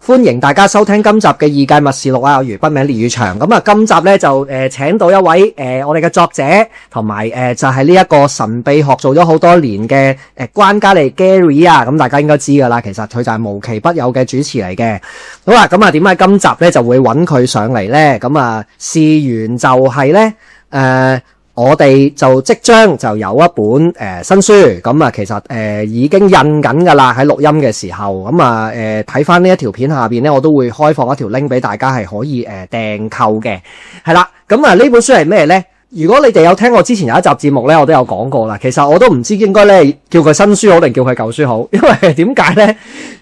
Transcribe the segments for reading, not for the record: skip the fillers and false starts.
歡迎大家收聽今集嘅《異界密事錄》啊，我如筆名烈宇翔。咁啊，今集咧就請到一位我哋嘅作者，同埋就係呢一個神秘學做咗好多年嘅關嘉莉 Gary 啊。咁大家應該知噶啦，其實佢就係無奇不有嘅主持嚟嘅。好啦，咁啊，點解今集咧就會揾佢上嚟咧？咁啊，事緣就係咧我哋就即將就有一本新書，咁啊其實已經印緊噶啦，喺錄音嘅時候，咁啊睇翻呢一條片下邊咧，我都會開放一條 link 俾大家係可以訂購嘅，係啦，咁啊呢本書係咩咧？如果你哋有聽我之前有一集節目咧，我都有講過啦。其實我都唔知應該咧叫佢新書好定叫佢舊書好，因為點解咧？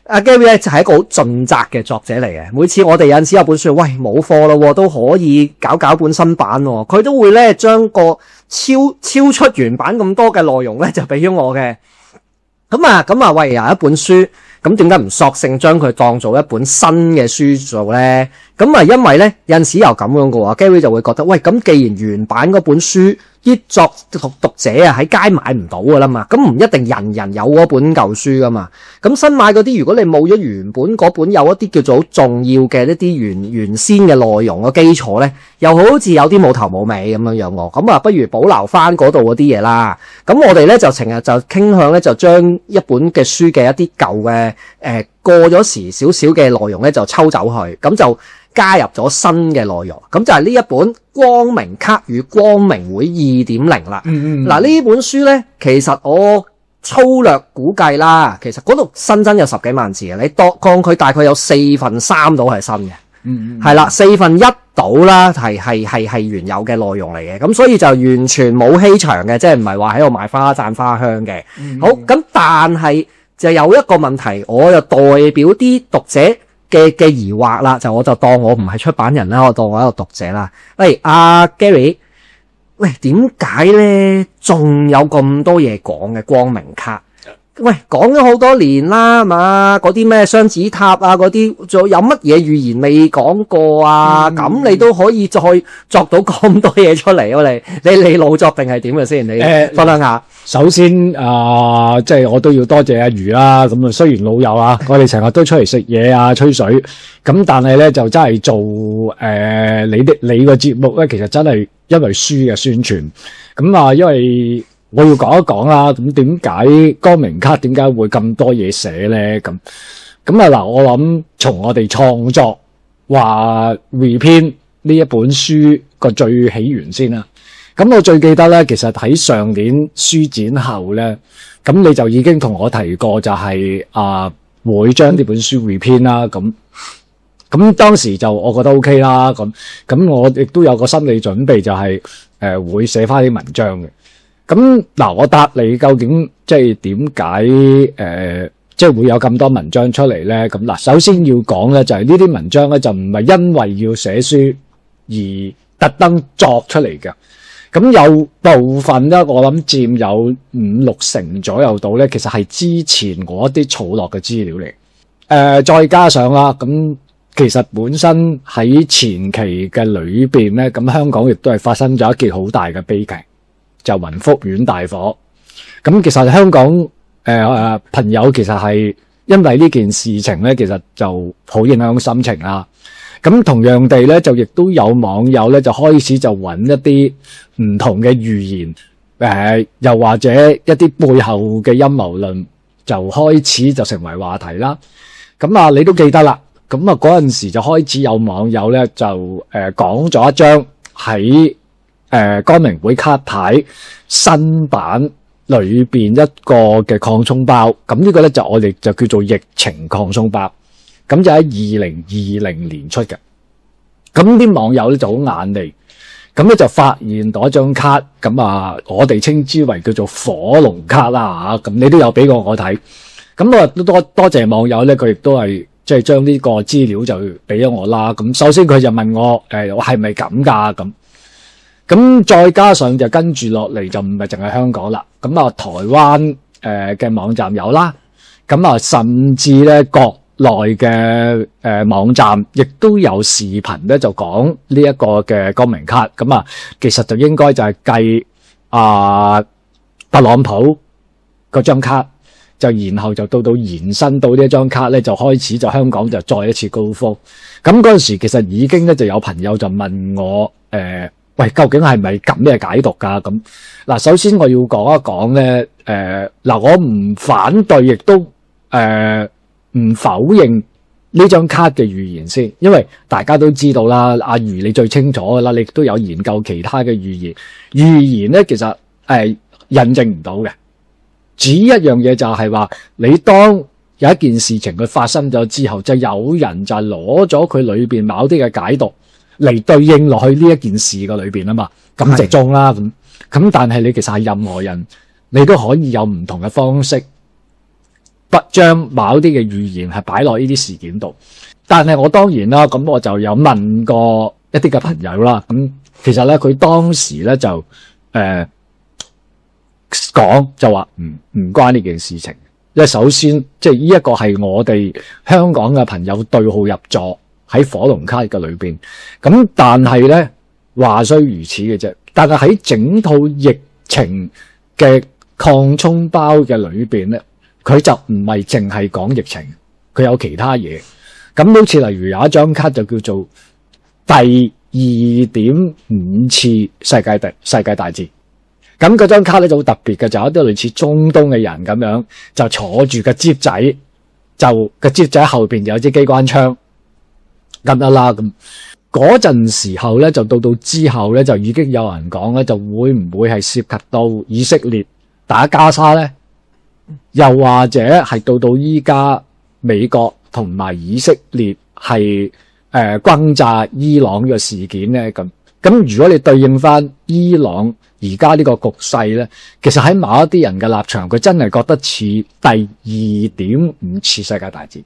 阿 Gary 咧就係一個好盡責嘅作者嚟嘅。每次我哋有陣時有本書，喂冇貨咯，都可以搞本新版喎，佢都會咧將個超出原版咁多嘅內容咧就俾咗我嘅。咁啊，喂，有一本書，咁點解唔索性將佢當做一本新嘅書做咧？咁啊，因為咧有陣時又咁樣嘅話 Gary 就會覺得，喂，咁既然原版嗰本書啲讀者啊喺街買唔到噶啦嘛，咁唔一定人人有嗰本舊書噶嘛。咁新買嗰啲，如果你冇咗原本嗰本有一啲叫做好重要嘅一啲原先嘅內容嘅基礎咧，又好似有啲冇頭冇尾咁樣樣喎。咁啊，不如保留翻嗰度嗰啲嘢啦。咁我哋咧就成日就傾向咧就將一本嘅書嘅一啲舊嘅過咗時少少嘅內容咧就抽走去，咁就加入咗新嘅內容，咁就係呢一本《光明卡與光明會 2.0》啦。嗱，呢本書咧，其實我粗略估計啦，其實嗰度新增有10幾萬字嘅，你當佢大概有4/3到係新嘅，係啦，1/4到啦，係原有嘅內容嚟嘅，咁所以就完全冇欺場嘅，即係唔係話喺度賣花讚花香嘅。好，咁但係就有一個問題，我就代表啲讀者嘅疑惑啦，就我就當我唔係出版人啦，我當我係一個讀者啦。喂，阿 Gary， 喂，點解咧仲有咁多嘢講嘅光明卡？喂，講咗好多年啦，係嘛？嗰啲咩雙子塔啊，嗰啲仲有乜嘢預言未講過啊？咁你都可以再作到咁多嘢出嚟喎？你老作定係點嘅先？你分享下。首先即係我都要多謝阿余啦。咁啊，雖然老友啊，我哋成日都出嚟食嘢啊、吹水，咁但係咧就真係做你個節目咧，其實真係因為書嘅宣傳。咁啊，因為我要講一講啦，咁點解光明卡點解會咁多嘢寫咧？咁啊嗱，我諗從我哋創作話 reprint 呢一本書個最起源先啦。咁我最記得咧，其實喺上年書展後咧，咁你就已經同我提過，就係會將呢本書 reprint 啦。咁當時就我覺得 OK 啦。咁我亦都有個心理準備，就係會寫翻啲文章嘅。咁嗱，我答你究竟即係點解即係會有咁多文章出嚟咧？咁嗱，首先要講咧，就係呢啲文章咧就唔係因為要寫書而特登作出嚟嘅。咁有部分咧，我諗佔有5-6成左右到咧，其實係之前我一啲儲落嘅資料嚟。再加上啦，咁其實本身喺前期嘅裏邊咧，咁香港亦都係發生咗一件好大嘅悲劇，就雲福苑大火。咁其實香港朋友其實係因為呢件事情咧，其實就好影響心情啦。咁同樣地咧，就亦都有網友咧就開始就揾一啲唔同嘅預言，又或者一啲背後嘅陰謀論，就開始就成為話題啦。咁啊，你都記得啦。咁啊，嗰陣時就開始有網友咧就講咗一張喺光明會卡牌新版裏邊一個嘅擴充包。咁呢個咧就我哋就叫做疫情擴充包。咁就喺2020年出嘅，咁啲網友咧就好眼利，咁咧就發現到一張卡，咁啊我哋稱之為叫做火龍卡啦吓，咁你都有俾過我睇，咁我都多謝網友咧，佢亦都係即係將呢個資料就俾咗我啦。咁首先佢就問我我係咪咁噶？咁再加上就跟住落嚟就唔係淨係香港啦，咁啊台灣嘅網站有啦，咁啊甚至咧國內嘅網站亦都有視頻咧，就講呢一個嘅光明卡。咁啊，其實就應該就係繼特朗普嗰張卡，就然後就到延伸到呢一張卡咧，就開始就香港就再一次高峰。咁嗰陣時其實已經咧就有朋友就問我喂，究竟係咪咁咩解讀㗎？咁嗱，首先我要講一講咧，嗱，我唔反對，亦都唔否認呢張卡嘅預言先，因為大家都知道啦，阿余你最清楚㗎啦，你亦都有研究其他嘅預言。預言咧其實印證唔到嘅，只一樣嘢就係話，你當有一件事情佢發生咗之後，就有人就係攞咗佢裏邊某啲嘅解讀嚟對應落去呢一件事嘅裏邊啊嘛，咁就中啦咁。咁但係你其實係任何人，你都可以有唔同嘅方式，不將某啲嘅預言係擺落呢啲事件度。但係我當然啦，咁我就有問過一啲嘅朋友啦。咁其實咧，佢當時咧就講就話唔關呢件事情。因為首先即係呢一個係我哋香港嘅朋友對號入座喺火龍卡嘅裏邊。咁但係咧話雖如此嘅啫，但係喺整套疫情嘅擴充包嘅裏邊咧，佢就唔係淨係講疫情，佢有其他嘢。咁好似例如有一張卡就叫做第2.5次世界大戰。咁嗰張卡咧就好特別嘅，就有一啲類似中東嘅人咁樣，就坐住個篋仔，就個篋仔後邊有支機關槍咁樣啦。咁嗰陣時候咧，就到之後咧，就已經有人講咧，就會唔會係涉及到以色列打加沙咧？又或者係到依家美國同埋以色列係轟炸伊朗嘅事件咧？咁如果你對應翻伊朗而家呢個局勢咧，其實喺某一啲人嘅立場，佢真係覺得似第2.5次世界大戰。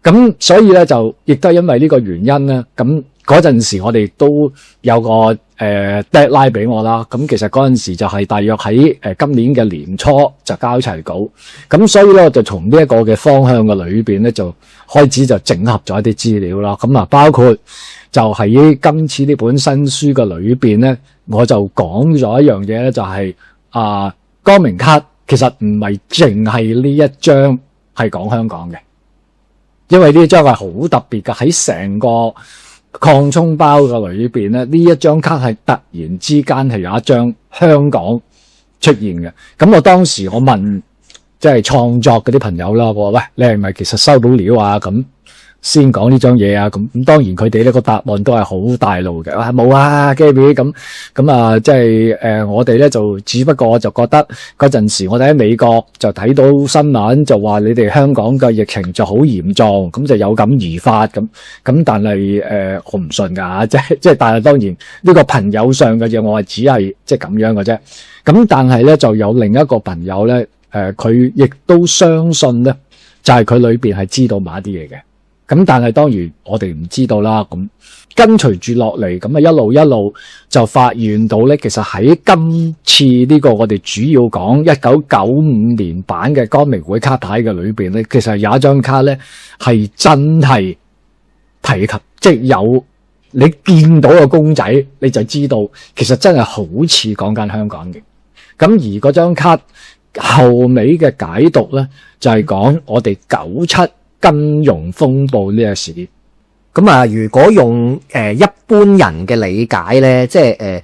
咁所以咧就亦都係因為呢個原因咧，咁嗰陣時我哋都有個deadline 俾我啦。咁其實嗰陣時就係大約喺今年嘅年初就交齊稿。咁所以咧我就從呢一個嘅方向嘅裏邊咧就開始就整合咗一啲資料啦。咁啊包括就喺今次呢本新書嘅裏邊咧，我就講咗一樣嘢咧，就係光明卡其實唔係淨係呢一張係講香港嘅，因為呢一張係好特別嘅，喺成個擴充包嘅裏邊咧，呢一張卡係突然之間係有一張香港出現嘅。咁我當時我問即係創作嗰啲朋友啦，我話喂，你係咪其實收到料啊？咁先講呢張嘢啊，咁當然佢哋呢個答案都係好大路嘅，冇啊 Gary 咁啊，即係我哋咧就只不過就覺得嗰陣時我哋喺美國就睇到新聞就話你哋香港嘅疫情就好嚴重，咁就有感而發咁，但係我唔信㗎，即係但係當然呢個朋友上嘅嘢我係只係即係咁樣嘅啫。咁但係咧就有另一個朋友咧，佢亦都相信咧，就係佢裏邊係知道某一啲嘢嘅。咁但係當然我哋唔知道啦，咁跟隨住落嚟，咁啊一路就發現到咧，其實喺今次呢個我哋主要講1995年版嘅光明會卡牌嘅裏邊咧，其實有一張卡咧係真係提及，即係有你見到個公仔你就知道，其實真係好似講緊香港嘅。咁而嗰張卡後尾嘅解讀咧，就係講我哋97金融風暴呢個事件。咁啊，如果用一般人嘅理解咧，即係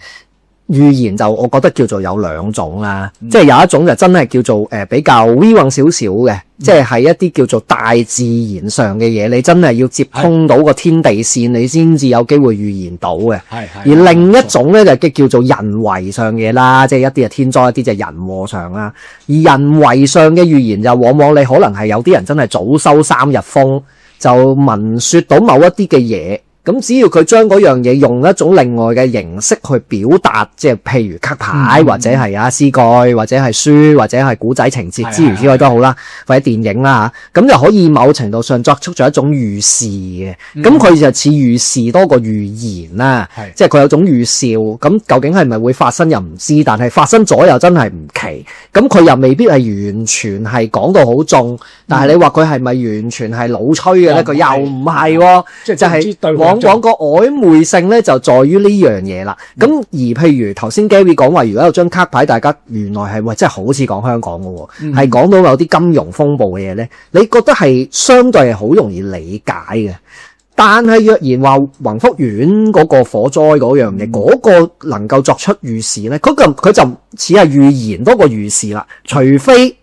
預言就我覺得叫做有兩種啦，即係有一種就真係叫做比較 we 少少嘅，即係一啲叫做大自然上嘅嘢，你真係要接通到個天地線，你先至有機會預言到嘅。而另一種咧就叫做人為上嘅嘢啦，即係一啲係天災，一啲就係人禍上啦。而人為上嘅預言就往往你可能係有啲人真係早收3日風，就聞說到某一啲嘅嘢。咁只要佢將嗰樣嘢用一種另外嘅形式去表達，即係譬如卡牌或者係詩句或者係書或者係古仔情節之如此類都好啦，或者電影啦嚇，咁就可以某程度上作出咗一種預示嘅。咁佢就似預示多過預言啦，即係佢有種預兆。咁究竟係咪會發生又唔知，但係發生咗又真係唔奇。咁佢又未必係完全係講到好重，但係你話佢係咪完全係老吹嘅咧？佢又唔係喎，就係往往個曖昧性咧就在於呢樣嘢啦。咁而譬如頭先 Gary 講話，如果有張卡牌，大家原來係真係好似講香港嘅喎，係講到有啲金融風暴嘅嘢咧，你覺得係相對係好容易理解嘅。但係若然話宏福苑嗰個火災嗰樣嘢，嗰個能夠作出預示咧，佢就似係預言多過預示啦。除非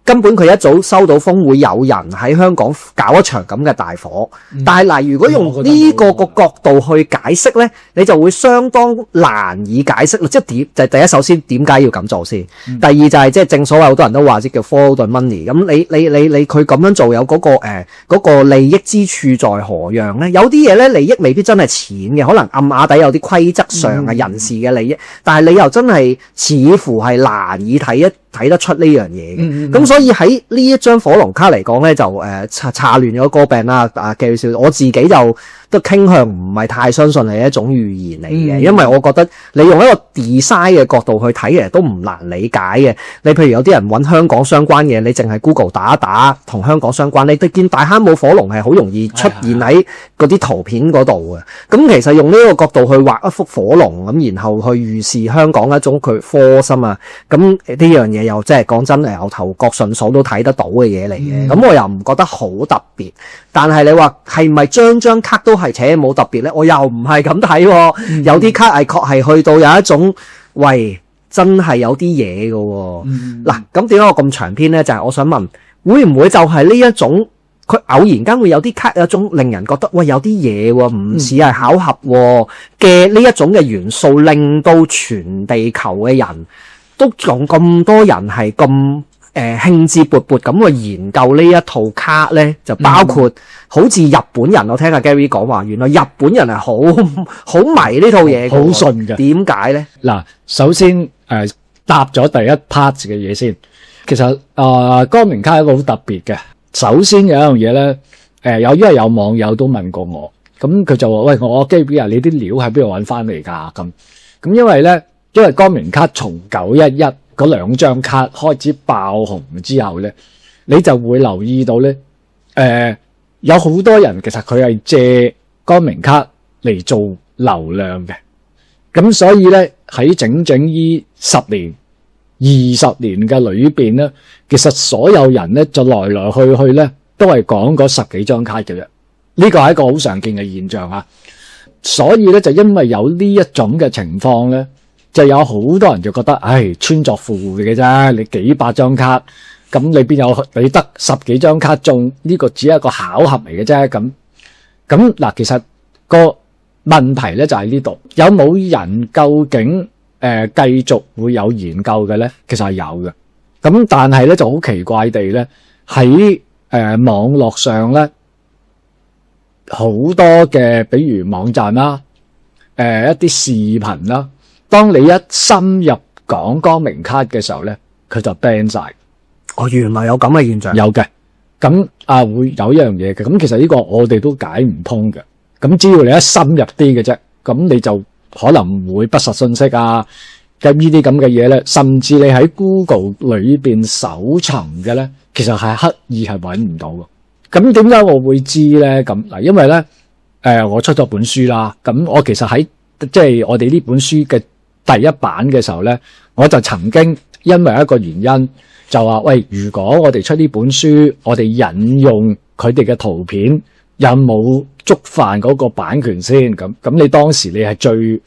根本佢一早收到風會有人喺香港搞一場咁嘅大火，但係嗱，如果用呢個角度去解釋咧，你就會相當難以解釋啦。即係就第一，首先點解要咁做先？第二就係即係正所謂好多人都話即叫 follow the money。咁你佢咁樣做有嗰個利益之處在何樣咧？有啲嘢咧利益未必真係錢嘅，可能暗啞底有啲規則上嘅人事嘅利益，但係你又真係似乎係難以睇得出呢樣嘢嘅。咁所以喺呢一張火龍卡嚟講咧，就查亂咗個病啦。記少，我自己就都傾向唔係太相信係一種預言嚟嘅，因為我覺得你用一個 design 嘅角度去睇，其實都唔難理解嘅。你譬如有啲人揾香港相關嘅，你淨係 Google 打一打同香港相關，你都見大坑冇火龍係好容易出現喺嗰啲圖片嗰度嘅。咁其實用呢個角度去畫一幅火龍咁，然後去預示香港一種佢科心啊，咁呢樣嘢又即係講真由頭角順數都睇得到嘅嘢嚟嘅。咁我又唔覺得好特別，但係你話係咪張卡都係且冇特別咧？我又唔係咁睇喎。有啲卡係確係去到有一種喂，真係有啲嘢嘅喎。嗱，咁點解我咁長篇咧？就係我想問，會唔會就係呢一種佢偶然間會有啲卡有一種令人覺得喂有啲嘢喎，唔似係巧合嘅呢一種嘅元素，令到全地球嘅人都仲咁多人係咁興致勃勃咁去研究呢一套卡咧，就包括好似日本人，我聽阿 Gary 講話，原來日本人係好迷呢套嘢，好信嘅。點解咧？嗱，首先答咗第一 part 嘅嘢先。其實光明卡係一個好特別嘅。首先有一樣嘢咧，因為有網友都問過我，咁佢就話：喂，我 Gary 啊，你啲料喺邊度揾翻嚟㗎？咁因為光明卡從911嗰兩張卡開始爆紅之後咧，你就會留意到咧，有好多人其實佢係借光明卡嚟做流量嘅。咁所以咧喺整依10年、20年嘅裏邊咧，其實所有人咧就來來去去咧都係講嗰10幾張卡嘅啫。呢個係一個好常見嘅現象啊。所以咧就因為有呢一種嘅情況咧，就有好多人就覺得，穿鑿附會嘅啫，你幾百張卡，咁你邊有你得10幾張卡中？呢個只係一個巧合嚟嘅啫。咁嗱，其實個問題咧就喺呢度，有冇人究竟繼續會有研究嘅咧？其實係有嘅。咁但係咧就好奇怪地咧，喺網絡上咧好多嘅，比如網站啦，一啲視頻啦。當你一深入講光明卡嘅時候咧，佢就 ban 晒。原來有咁嘅現象。有嘅。咁會有一樣嘢嘅。咁其實呢個我哋都解唔通嘅。咁只要你一深入啲嘅啫，咁你就可能會不實信息啊，咁呢啲咁嘅嘢咧，甚至你喺 Google 裏邊搜尋嘅咧，其實係刻意係揾唔到嘅。咁點解我會知咧？咁嗱，因為咧，我出咗本書啦。咁我其實喺即係我哋呢本書嘅第一版嘅時候咧，我就曾經因為一個原因就話：喂，如果我哋出呢本書，我哋引用佢哋嘅圖片，有冇觸犯嗰個版權先？咁你當時你係最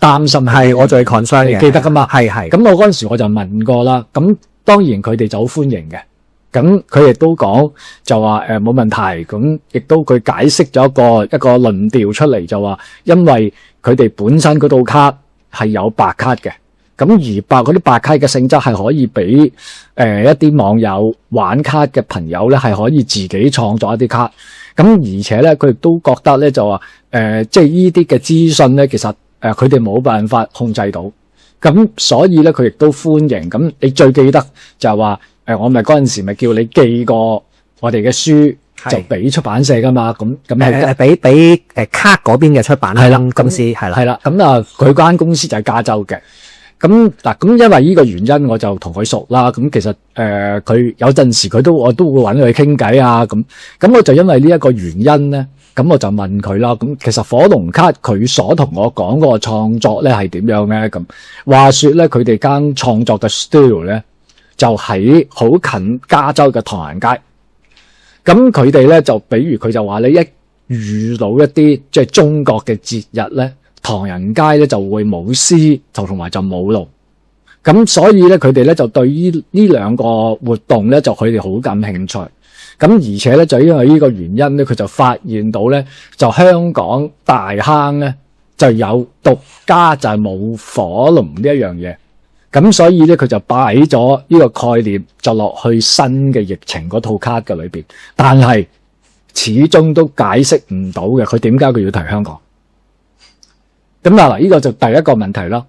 擔心，係我最 concern 嘅，記得噶嘛？係。咁我嗰陣時我就問過啦。咁當然佢哋就好歡迎嘅。咁佢亦都講就話冇問題。咁亦都佢解釋咗一個論調出嚟，就話因為佢哋本身嗰套卡係有白卡嘅。咁而嗰啲白卡嘅性質係可以俾一啲網友玩卡嘅朋友咧，係可以自己創作一啲卡。咁而且咧，佢亦都覺得咧就話即係呢啲嘅資訊咧，其實佢哋冇辦法控制到。咁所以咧，佢亦都歡迎。咁你最記得就係話我咪嗰陣時咪叫你寄過我哋嘅書，就俾出版社噶嘛。咁係俾卡嗰邊嘅出版公司係啦。咁佢間公司就係加州嘅。咁因為呢個原因，我就同佢熟啦。咁其實佢有陣時我都會揾佢傾偈啊。咁我就因為呢一個原因咧，咁我就問佢啦，咁其實火龍卡佢所同我講嗰個創作咧係點樣咧？咁話說咧，佢哋間創作嘅 studio 咧就喺好近加州嘅唐人街。咁佢哋咧就比如佢就話咧，一遇到一啲即係中國嘅節日咧，唐人街咧就會舞獅同埋就舞龍。咁所以咧，佢哋咧就對於呢兩個活動咧，就佢哋好感興趣。咁而且咧，就因為呢個原因咧，佢就發現到咧，就香港大坑咧就有獨家就係舞火龍呢一樣嘢。咁所以咧，佢就擺咗呢個概念就落去新嘅疫情嗰套卡嘅裏邊，但係始終都解釋唔到嘅，佢點解佢要提香港？咁嗱，呢個就第一個問題啦。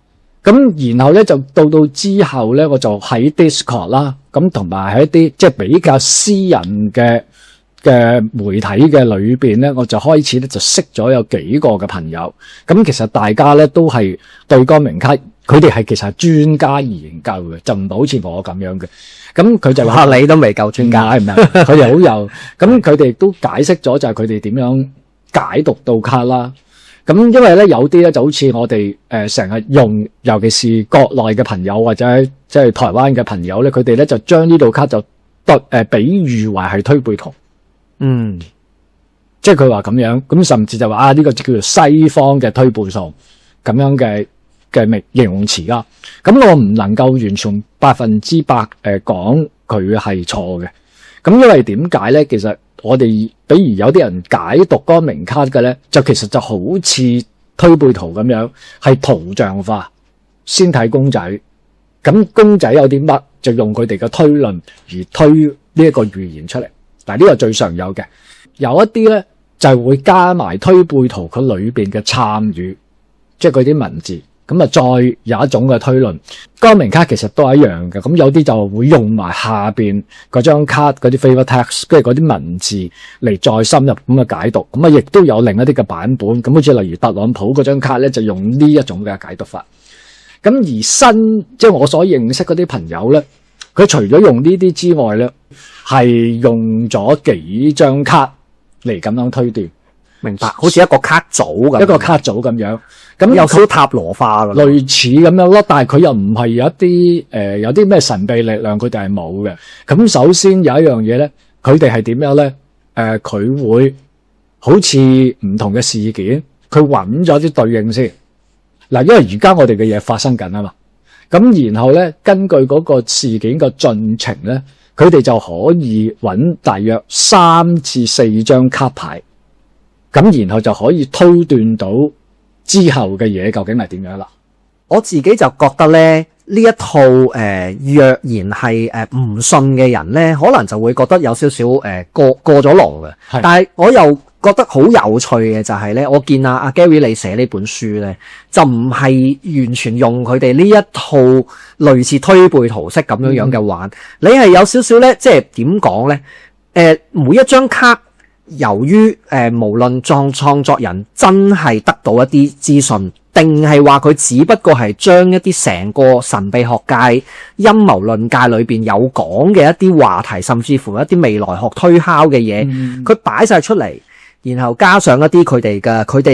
咁然後咧就到之後咧，我就喺 Discord 啦，咁同埋喺一啲即係比較私人嘅媒體嘅裏邊咧，我就開始咧就識咗有幾個嘅朋友。咁其實大家咧都係對光明卡，佢哋係其實係專家研究嘅，就唔係好似我咁樣嘅。咁佢就話你都未夠專家，係咪？佢哋好有，咁佢哋都解釋咗就係佢哋點樣解讀到卡啦。咁因為咧有啲咧就好似我哋成日用，尤其是國內嘅朋友或者即係台灣嘅朋友咧，佢哋咧就將呢度卡就比喻為係推背圖，即係佢話咁樣，咁甚至就話呢個就叫做西方嘅推背圖咁樣嘅形容詞啦。咁我唔能夠完全100%講佢係錯嘅。咁因為點解咧？其實我哋比如有啲人解讀光明卡嘅咧，就其實就好似推背圖咁樣，係圖像化，先睇公仔。咁公仔有啲乜，就用佢哋嘅推論而推呢一個預言出嚟。嗱，呢個最常有嘅。有一啲咧就係會加埋推背圖佢裏邊嘅參與，即係佢啲文字。咁啊，再有一種嘅推論，光明卡其實都係一樣嘅。咁有啲就會用埋下邊嗰張卡嗰啲 favor text，跟住嗰啲文字嚟再深入咁嘅解讀。咁啊，亦都有另一啲嘅版本。咁好似例如特朗普嗰張卡咧，就用呢一種嘅解讀法。咁而新即係我所認識嗰啲朋友咧，佢除咗用呢啲之外咧，係用咗幾張卡嚟咁樣推斷。明白，好似一個卡組咁，一個卡組咁樣，咁有少少塔羅化㗎，類似咁樣咯。但係佢又唔係有一啲有啲咩神秘力量，佢哋係冇嘅。咁首先有一樣嘢咧，佢哋係點樣咧？佢會好似唔同嘅事件，佢揾咗啲對應先。嗱，因為而家我哋嘅嘢發生緊啊嘛，咁然後咧，根據嗰個事件嘅進程咧，佢哋就可以揾大約3至4張卡牌。咁然後就可以推斷到之後嘅嘢究竟係點樣啦。我自己就覺得咧，呢一套若然係唔信嘅人咧，可能就會覺得有少少過咗龍嘅。但係我又覺得好有趣嘅就係咧，我見阿 Gary 你寫呢本書咧，就唔係完全用佢哋呢一套類似推背圖式咁樣嘅玩，你係有少少咧，即係點講咧？每一張卡。由於無論創作人真係得到一啲資訊，定係話佢只不過係將一啲成個神秘學界、陰謀論界裏邊有講嘅一啲話題，甚至乎一啲未來學推敲嘅嘢，佢擺晒出嚟，然後加上一啲佢哋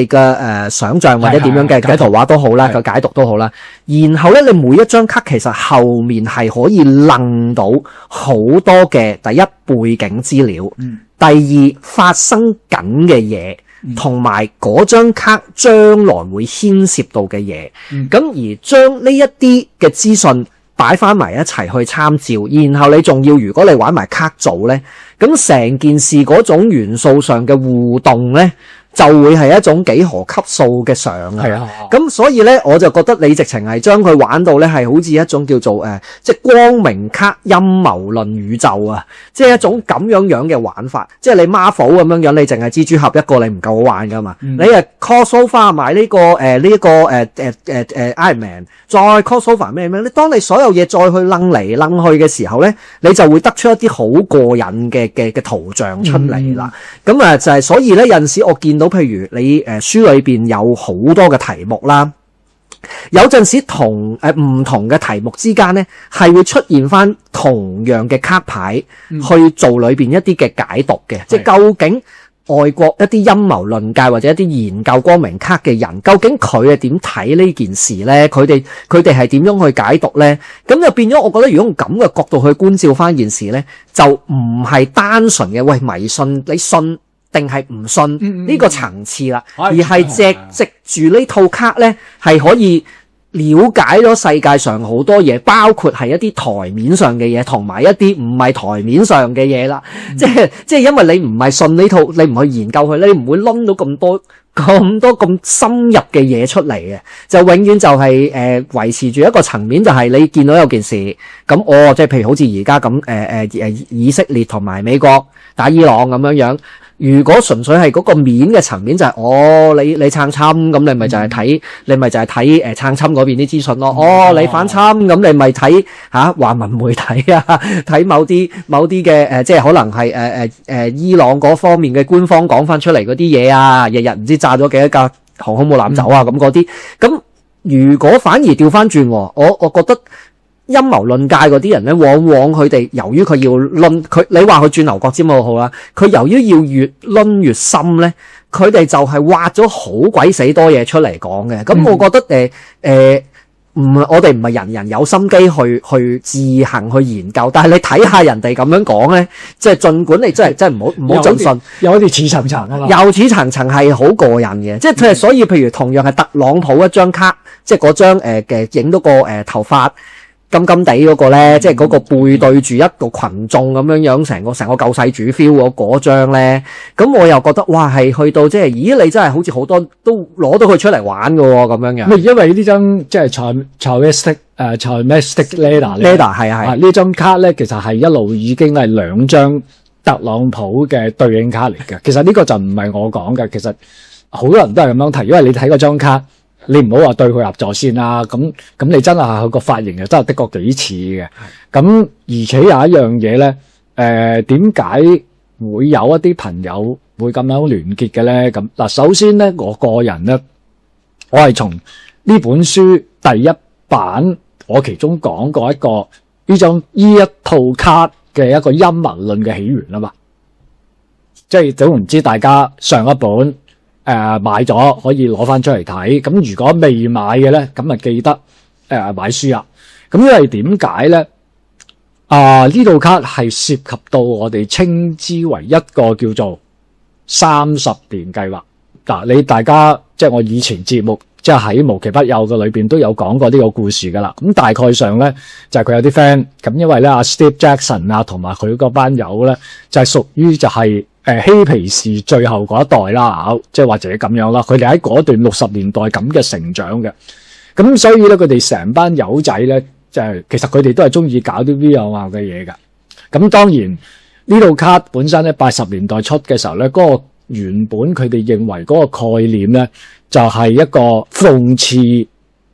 嘅想像或者點樣嘅圖畫都好啦，個解讀都好啦。然後咧，你每一張卡其實後面係可以楞到好多嘅第一背景資料。第二，發生緊嘅嘢，同埋嗰張卡將來會牽涉到嘅嘢，咁而將呢一啲嘅資訊擺翻埋一齊去參照，然後你仲要如果你玩埋卡組咧，咁成件事嗰種元素上嘅互動咧，就會係一種幾何級數嘅相啊！係啊，咁所以咧，我就覺得你直情係將佢玩到咧，係好似一種叫做即係光明卡陰謀論宇宙啊！即係一種咁樣嘅玩法。即係你 Marvel 咁樣，你淨係蜘蛛俠一個，你唔夠好玩噶嘛？你crossover 埋呢個Iron Man， 再 crossover 咩？你當你所有嘢再去掕嚟掕去嘅時候咧，你就會得出一啲好過癮嘅圖像出嚟啦。咁就係所以咧，有陣時我見到。譬如你書裏邊有好多嘅題目啦，有陣時唔同嘅題目之間咧，係會出現翻同樣嘅卡牌去做裏邊一啲嘅解讀嘅，即係究竟外國一啲陰謀論界或者一啲研究光明卡嘅人，究竟佢係點睇呢件事咧？佢哋係點樣去解讀咧？咁就變咗，我覺得如果用咁嘅角度去觀照翻件事咧，就唔係單純嘅喂迷信，你信定係唔信呢個層次啦，而係藉住呢套卡咧，係可以了解咗世界上好多嘢，包括係一啲台面上嘅嘢，同埋一啲唔係台面上嘅嘢啦。即係因為你唔係信呢套，你唔去研究佢，你唔會掄到咁多咁深入嘅嘢出嚟嘅，就永遠就係維持住一個層面，就係你見到有件事咁，即係譬如好似而家咁以色列同埋美國打伊朗咁樣樣。如果純粹係嗰個面嘅層面就係你撐侵咁，你咪就係睇撐侵嗰邊啲資訊咯。你反侵咁，你咪睇華文媒體啊，睇某啲嘅即係可能係伊朗嗰方面嘅官方講翻出嚟嗰啲嘢啊，日日唔知炸咗幾多架航空母艦走啊咁嗰啲。咁如果反而調翻轉，我覺得陰謀論界嗰啲人咧，往往佢哋由於佢要論佢，你話佢轉牛角尖好好啦，佢由於要越論越深咧，佢哋就係挖咗好鬼死多嘢出嚟講嘅。咁我覺得我哋唔係人人有心機去自行去研究，但係你睇下人哋咁樣講咧，即係盡管你真係唔好盡信，有啲似層層啊嘛，又似層層係好過癮嘅，即係所以譬如同樣係特朗普一張卡，即係嗰張嘅影到個頭髮金金地嗰個咧，即係嗰個背對住一個群眾咁樣樣，成個救世主 feel 嗰張咧，咁我又覺得哇，係去到即係，咦，你真係好似好多都攞到佢出嚟玩㗎喎，咁樣嘅。因為呢張即係 Charmistic Ladder 係啊，呢張卡咧，其實係一路已經係兩張特朗普嘅對應卡嚟嘅。其實呢個就唔係我講嘅，其實好多人都係咁樣提，因為你睇嗰張卡。你唔好話對佢入座先啦，咁你真係佢個髮型又真係的確幾似嘅。咁而且有一樣嘢咧，點解會有一啲朋友會咁樣聯結嘅咧？咁嗱，首先咧，我個人咧，我係從呢本書第一版，我其中講過呢一套卡嘅一個陰謀論嘅起源啊嘛，即係總唔知大家上一本。買咗可以攞翻出嚟睇，咁如果未買嘅咧，咁啊記得買書啦。咁因為點解咧？呢套卡係涉及到我哋稱之為一個叫做30年計劃。嗱，大家即係我以前節目即係喺無奇不有嘅裏邊都有講過呢個故事噶啦。咁大概上咧就係佢有啲 friend，咁因為咧阿 Steve Jackson 啊同埋佢嗰班友咧就係屬於就係。嬉皮士最後嗰一代啦，即係或者咁樣啦，佢哋喺嗰段60年代咁嘅成長嘅，咁所以咧佢哋成班友仔咧，就係其實佢哋都係中意搞啲 VR 嘅嘢㗎。咁當然呢套卡本身咧80年代出嘅時候咧，嗰個原本佢哋認為嗰個概念咧就係一個諷刺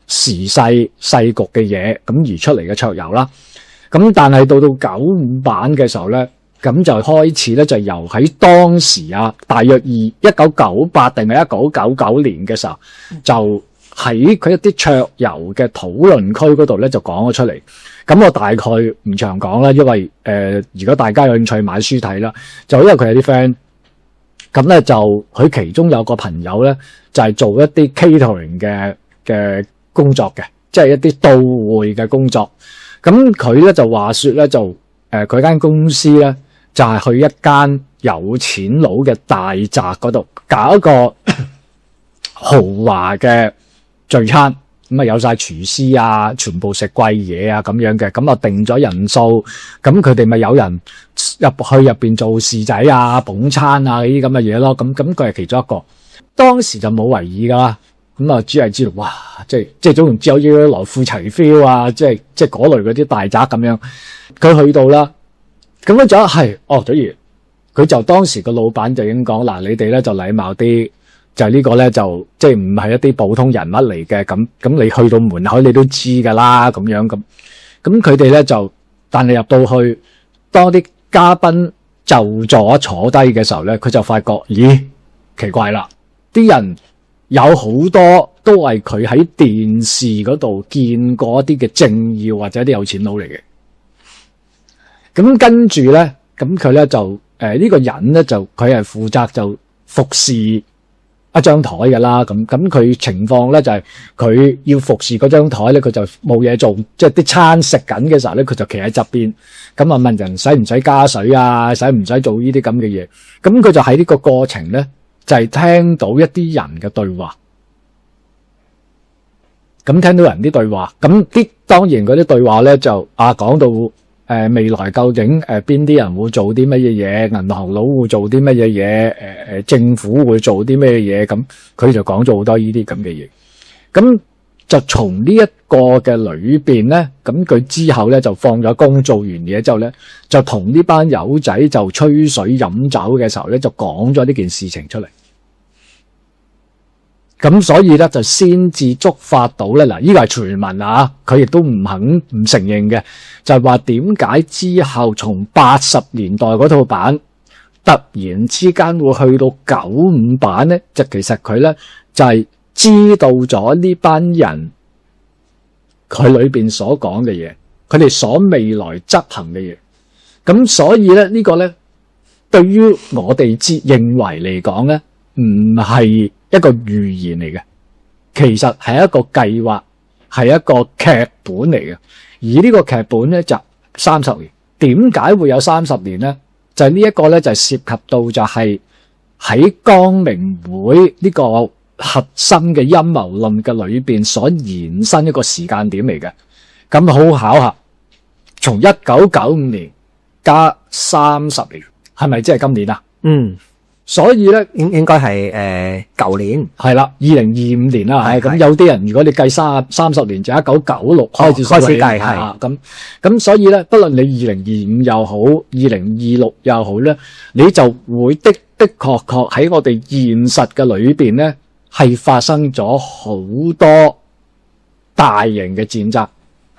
時勢世局嘅嘢，咁而出嚟嘅桌遊啦。咁但係到95版嘅時候咧。咁就開始咧，就由喺當時大約1998定係1999年嘅時候，就喺佢一啲桌遊嘅討論區嗰度咧，就講咗出嚟。咁我大概唔長講啦，因為如果大家有興趣買書睇啦，就因為佢有啲 friend，咁咧就佢其中有個朋友咧，就係做一啲 catering 嘅工作嘅，即係一啲到會嘅工作。咁佢咧就話說咧，就佢間公司咧。就係去一間有錢佬嘅大宅嗰度搞一個豪華嘅聚餐，咁啊有晒廚師啊，全部食貴嘢啊咁樣嘅，咁啊定咗人數，咁佢哋咪有人入邊做侍仔啊、捧餐啊呢啲咁嘅嘢咯，咁佢係其中一個，當時就冇為意噶啦，咁啊只係知道哇，即係總言之有啲來富齊 feel 啊，即係嗰類嗰啲大宅咁樣，佢去到啦。咁樣就係，總之佢就當時個老闆就已經講，嗱，你哋咧就禮貌啲，就呢個咧就即係唔係一啲普通人物嚟嘅，咁你去到門口你都知噶啦，咁樣咁佢哋咧就，但係入到去，當啲嘉賓就坐低嘅時候咧，佢就發覺，咦，奇怪啦，啲人有好多都係佢喺電視嗰度見過一啲嘅政要或者啲有錢佬嚟嘅。咁跟住咧，咁佢咧就呢個人咧就佢係負責就服侍一張台㗎啦，咁佢情況咧就係佢要服侍嗰張台咧，佢就冇嘢做，即係啲餐食緊嘅時候咧，佢就企喺側邊，咁啊問人使唔使加水啊，使唔使做呢啲咁嘅嘢，咁佢就喺呢個過程咧就係聽到一啲人嘅對話。咁聽到人啲對話，咁當然嗰啲對話咧就講到未來究竟邊啲人會做啲乜嘢嘢，銀行佬會做啲乜嘢嘢，政府會做啲乜嘢嘢，咁佢就講咗好多呢啲咁嘅嘢。咁就從呢一個嘅裏邊咧，咁佢之後咧就放咗工，做完嘢之後咧，就同呢班友仔就吹水飲酒嘅時候咧，就講咗呢件事情出嚟。咁所以咧就先至觸發到咧，嗱，呢個係傳聞啊，佢亦都唔承認嘅，就係話點解之後從80年代嗰套版突然之間會去到95版咧，就其實佢咧就係知道咗呢班人佢裏邊所講嘅嘢，佢哋所未來執行嘅嘢，咁所以咧呢個咧對於我哋認為嚟講咧唔係一個預言嚟嘅，其實係一個計劃，係一個劇本嚟嘅。而呢個劇本咧就30年，點解會有30年咧？就係呢一個咧就係涉及到就係喺光明會呢個核心嘅陰謀論嘅裏邊所延伸一個時間點嚟嘅。咁好巧合，從1995年加30年，係咪即係今年啊？嗯。所以咧，應該係舊年係啦，2025年啦，係咁有啲人如果你計30年就1996開始計係咁所以咧，不論你2025又好，2026又好咧，你就會的確喺我哋現實嘅裏邊咧，係發生咗好多大型嘅戰爭，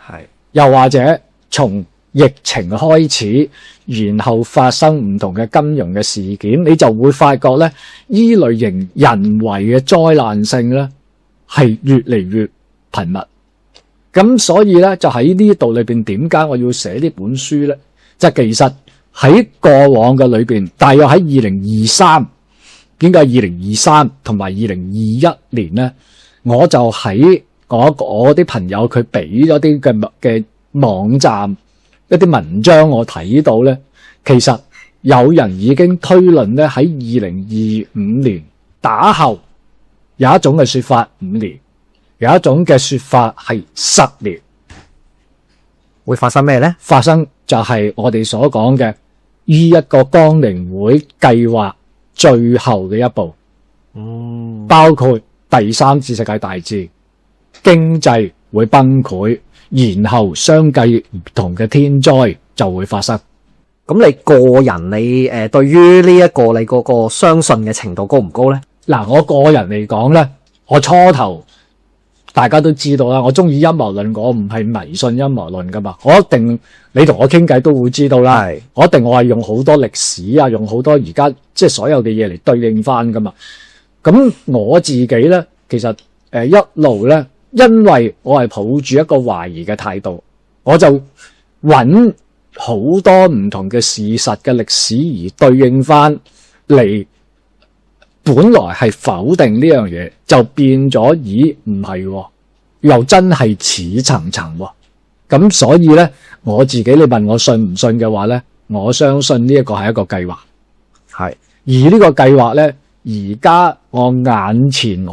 係又或者從疫情開始，然後發生唔同嘅金融嘅事件，你就會發覺咧，依類型人為嘅災難性咧係越嚟越頻密。咁所以咧，就喺呢度裏邊，點解我要寫呢本書咧？即係其實喺過往嘅裏邊，大約喺2023，點解2023同埋2021年咧，我就喺我啲朋友佢俾咗啲嘅網站。一啲文章我睇到咧，其實有人已經推論咧，喺2025年打後有一種嘅說法5年，有一種嘅說法係10年，會發生咩咧？發生就係我哋所講嘅呢一個光明會計劃最後嘅一步，包括第3次世界大戰，經濟會崩潰。然後相繼唔同嘅天災就會發生。咁你個人你對於呢一個你嗰個相信嘅程度高唔高咧？嗱，我個人嚟講咧，我初頭大家都知道啦，我中意陰謀論，我唔係迷信陰謀論噶嘛。我一定你同我傾偈都會知道啦。我係用好多歷史啊，用好多而家即係所有嘅嘢嚟對應翻噶嘛。咁我自己咧，其實一路咧。因為我係抱住一個懷疑嘅態度，我就揾好多唔同嘅事實嘅歷史而對應翻嚟，本來係否定呢樣嘢，就變咗咦唔係喎，又真係似層層喎。咁所以咧，我自己你問我信唔信嘅話咧，我相信呢一個係一個計劃，係而呢個計劃咧。而家我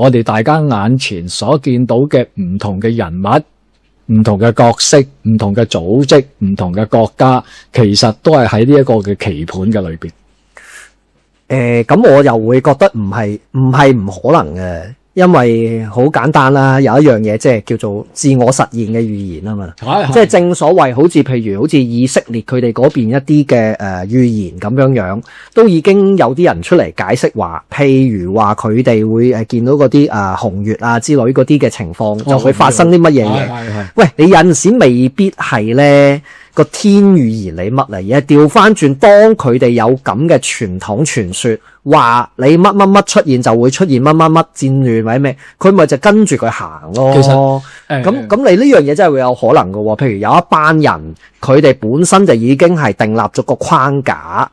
哋大家眼前所見到嘅唔同嘅人物、唔同嘅角色、唔同嘅組織、唔同嘅國家，其實都係喺呢一個嘅棋盤嘅裏邊。咁我又會覺得唔係唔可能嘅，因為好簡單啦，有一樣嘢即係叫做自我實現嘅預言啊嘛，即係正所謂好似以色列佢哋嗰邊一啲嘅預言咁樣，都已經有啲人出嚟解釋話，譬如話佢哋會見到嗰啲紅月啊之類嗰啲嘅情況，就會發生啲乜嘢嘢。喂，你有陣時未必係咧個天預言你乜嚟，而係調翻轉，當佢哋有咁嘅傳統傳說，話你乜出現就會出現乜戰亂或者咩，佢咪就跟住佢行咯。其實咁你呢樣嘢真係會有可能㗎喎。譬如有一班人，佢哋本身就已經係訂立咗個框架，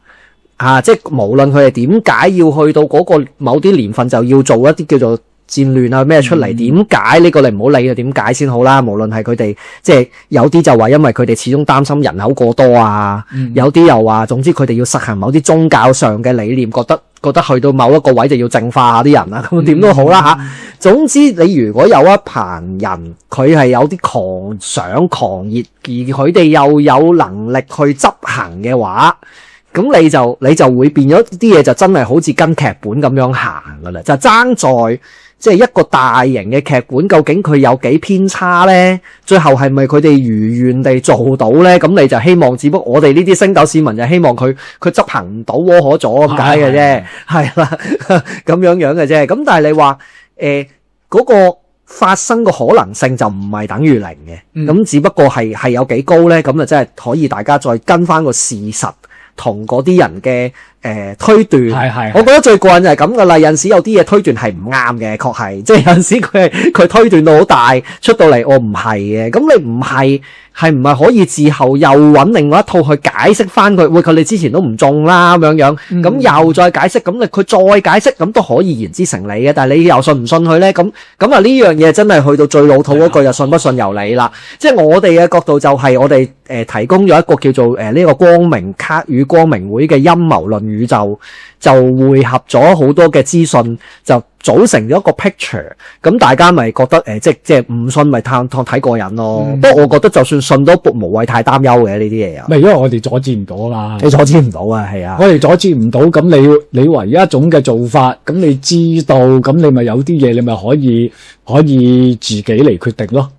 即係無論佢哋點解要去到嗰個某啲年份就要做一啲叫做戰亂啊咩出嚟，點解呢個你唔好理啊？點解先好啦？無論係佢哋即係有啲就話因為佢哋始終擔心人口過多啊，有啲又話總之佢哋要實行某啲宗教上嘅理念，覺得去到某一個位就要淨化下啲人啊，咁點都好啦嚇。總之你如果有一棚人佢係有啲狂想狂熱，而佢哋又有能力去執行嘅話，咁你就會變咗啲嘢就真係好似跟劇本咁樣行噶啦，就爭在即係一個大型嘅劇本，究竟佢有幾偏差咧？最後係咪佢哋如願地做到咧？咁你就希望，只不過我哋呢啲星斗市民就希望佢執行唔到窩可阻咁解嘅啫，係啦，咁樣嘅啫。咁但係你話嗰個發生個可能性就唔係等於零嘅，咁只不過係有幾高咧？咁就真係可以大家再跟翻個事實同嗰啲人嘅推斷，我覺得最過癮就係咁噶啦。有陣時有啲嘢推斷係唔啱嘅，確係，即係有陣時佢推斷到好大，出到嚟我唔係嘅。咁你唔係唔係可以事後又揾另外一套去解釋翻佢？喂，佢哋之前都唔中啦咁樣，咁又再解釋，咁佢再解釋，咁都可以言之成理嘅。但係你又信唔信佢咧？咁啊呢樣嘢真係去到最老土嗰句就信不信由你啦。即係我哋嘅角度就係我哋提供咗一個叫做呢個光明卡與光明會嘅陰謀論宇宙，就匯合咗好多嘅資訊，就組成咗一個 picture。咁大家咪覺得即係唔信咪睇過癮咯。不過我覺得就算信都無謂太擔憂嘅呢啲嘢啊。因為我哋阻止唔到啊嘛，你阻止唔到啊，係啊。我哋阻止唔到，咁你唯一一種嘅做法，咁你知道，咁你咪有啲嘢你咪可以自己嚟決定咯。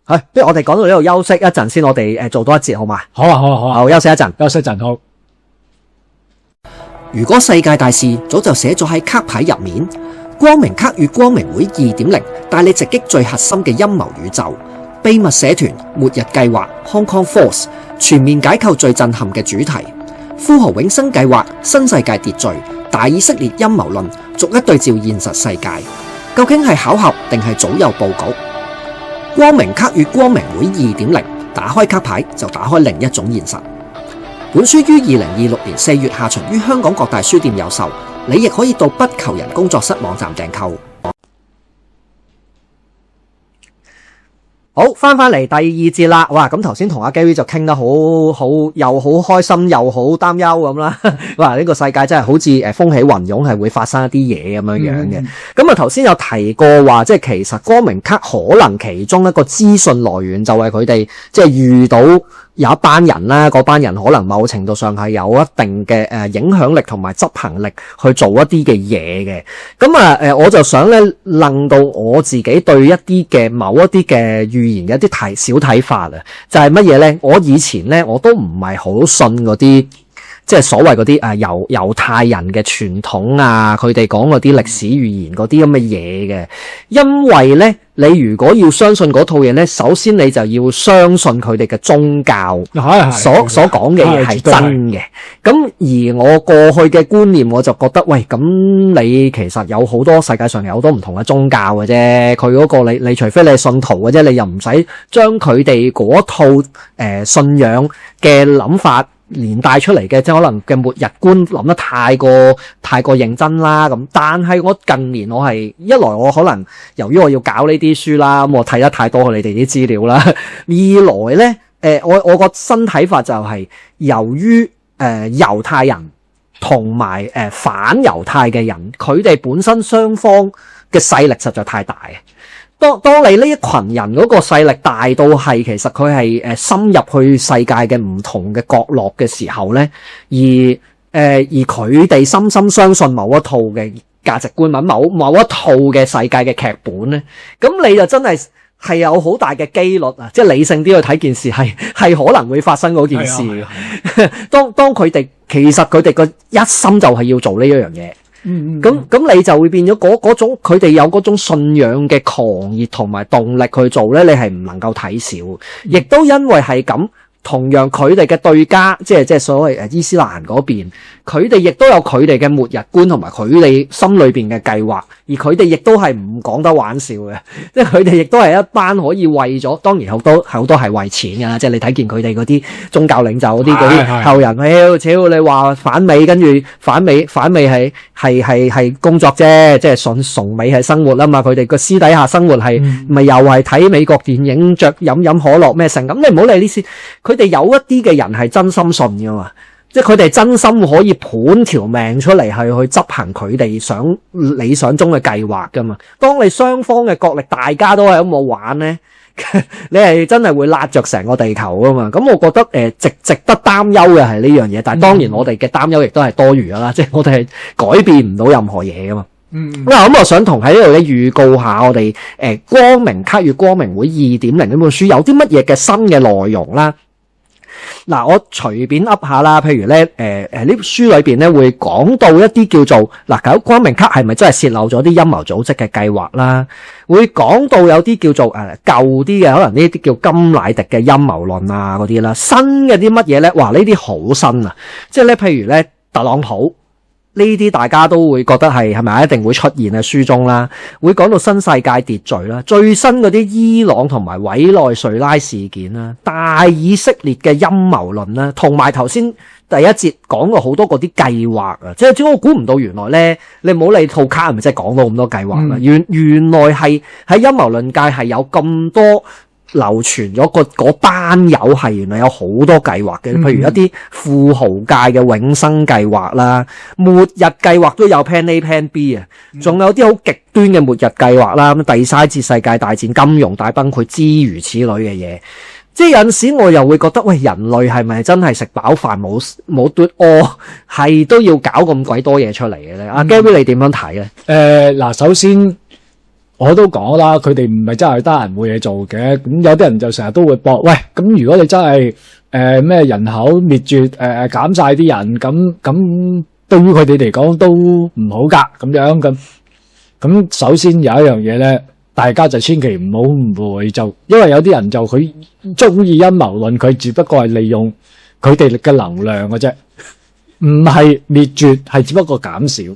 係，不如我哋講到呢度休息一陣先，我哋做多一節好嘛？好啊，好，休息一陣，好。如果世界大事早就寫咗喺卡牌入面，光明卡與光明會 2.0 帶你直擊最核心嘅陰謀宇宙，秘密社團、末日計劃、Hong Kong Force 全面解構最震撼嘅主題，富豪永生計劃、新世界秩序、大以色列陰謀論，逐一對照現實世界，究竟係巧合定係早有佈局？光明卡與光明會 2.0， 打開卡牌就打開另一種現實。本書於2026年4月下旬於香港各大書店有售，你亦可以到不求人工作室網站訂購。好，翻嚟第二節啦。哇，咁頭先同阿 Gary 就傾得好又好開心又好擔憂咁啦。哇，呢個世界真係好似風起雲湧，係會發生一啲嘢咁樣嘅。咁啊頭先有提過話，即係其實光明卡可能其中一個資訊來源就係佢哋即係遇到有一班人啦，嗰班人可能某程度上係有一定嘅影響力同埋執行力去做一啲嘅嘢嘅。咁啊我就想咧令到我自己對一啲嘅某一啲嘅預言嘅一啲小睇法啊，就係乜嘢咧？我以前咧我都唔係好信嗰啲即係所謂嗰啲猶太人嘅傳統啊，佢哋講嗰啲歷史預言嗰啲咁嘅嘢嘅，因為咧你如果要相信嗰套嘢咧，首先你就要相信佢哋嘅宗教所講嘅嘢係真嘅。咁而我過去嘅觀念，我就覺得喂，咁你其實有好多世界上有好多唔同嘅宗教嘅啫，佢嗰個你除非你係信徒嘅啫，你又唔使將佢哋嗰套信仰嘅諗法連帶出嚟嘅，即係可能嘅末日觀諗得太過認真啦咁。但係我近年我係一來我可能由於我要搞呢啲書啦，咁我睇得太多你哋啲資料啦。二來咧，我個新睇法就係由於猶太人同埋反猶太嘅人，佢哋本身雙方嘅勢力實在太大。當你呢一群人嗰個勢力大到係其實佢係深入去世界嘅唔同嘅角落嘅時候咧，而佢哋深深相信某一套嘅價值觀或某一套嘅世界嘅劇本咧，咁你就真係有好大嘅機率啊！即係理性啲去睇件事係可能會發生嗰件事。當佢哋其實佢哋個一心就係要做呢一樣嘢。咁你就會變咗嗰種佢哋有嗰種信仰嘅狂熱同埋動力去做咧，你係唔能夠睇少。亦都因為係咁，同樣佢哋嘅對家，即係所謂伊斯蘭嗰邊，佢哋亦都有佢哋嘅末日觀同埋佢哋心裏邊嘅計劃，而佢哋亦都係唔講得玩笑嘅，即係佢哋亦都係一班可以為咗，當然好多係為錢㗎啦，即係你睇見佢哋嗰啲宗教領袖嗰啲後人，屌你話反美，跟住反美係工作啫，即係崇美係生活啊嘛，佢哋個私底下生活係咪又係睇美國電影飲可樂咩成咁？你唔好理呢啲，佢哋有一啲嘅人係真心信噶嘛，即係佢哋真心可以盤條命出嚟係去執行佢哋理想中嘅計劃噶嘛。當你雙方嘅角力大家都係咁冇玩咧，你係真係會辣着成個地球噶嘛。咁我覺得值得擔憂嘅係呢樣嘢，但係當然我哋嘅擔憂亦都係多餘噶啦，即係我哋係改變唔到任何嘢噶嘛。咁我想同喺呢度咧預告下我哋光明卡與光明會 2.0 呢本書有啲乜嘢嘅新嘅內容啦。嗱，我隨便噏下啦，譬如咧呢本書裏邊咧會講到一啲叫做搞光明卡係咪真係洩漏咗啲陰謀組織嘅計劃啦，會講到有啲叫做舊啲嘅，可能呢啲叫甘迺迪嘅陰謀論啊嗰啲啦，新嘅啲乜嘢咧，哇呢啲好新啊，即係咧譬如咧特朗普。呢啲大家都會覺得係咪一定會出現喺書中啦，會講到新世界秩序啦，最新嗰啲伊朗同埋委內瑞拉事件啦，大以色列嘅陰謀論啦，同埋頭先第一節講過好多嗰啲計劃啊，即係我估唔到原來咧，你唔好理套卡係咪真係講到咁多計劃啦，原來係喺陰謀論界係有咁多。流傳咗嗰班友係原來有好多計劃嘅，譬如一啲富豪界嘅永生計劃啦，末日計劃都有 Plan A、Plan B 啊，仲有啲好極端嘅末日計劃啦，咁第三次世界大戰、金融大崩潰諸如此類嘅嘢，即係有陣時我又會覺得，喂，人類係咪真係食飽飯冇嘟屙，係都要搞咁鬼多嘢出嚟嘅咧？阿 Gary 你點樣睇咧？嗱，首先。我都講啦，佢哋唔係真係得閒冇嘢做嘅，咁有啲人就成日都會搏，喂，咁如果你真係咩人口滅絕減晒啲人，咁對於佢哋嚟講都唔好㗎，咁樣咁首先有一樣嘢咧，大家就千祈唔好誤會，就因為有啲人就佢中意陰謀論，佢只不過係利用佢哋嘅能量嘅啫，唔係滅絕，係只不過減少。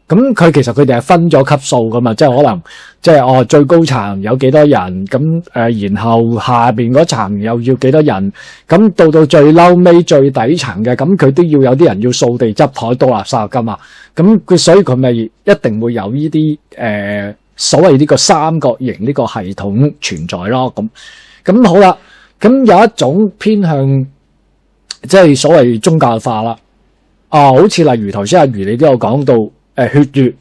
咁佢其實佢哋係分咗級數噶嘛，即係可能即係最高層有幾多人，咁然後下邊嗰層又要幾多人，咁到最嬲尾最底層嘅，咁佢都要有啲人要掃地執台倒垃圾噶嘛，咁所以佢咪一定會有呢啲所謂呢個三角形呢個系統存在咯。咁好啦，咁有一種偏向即係所謂宗教化啦，好似例如頭先阿余你都有講到。血月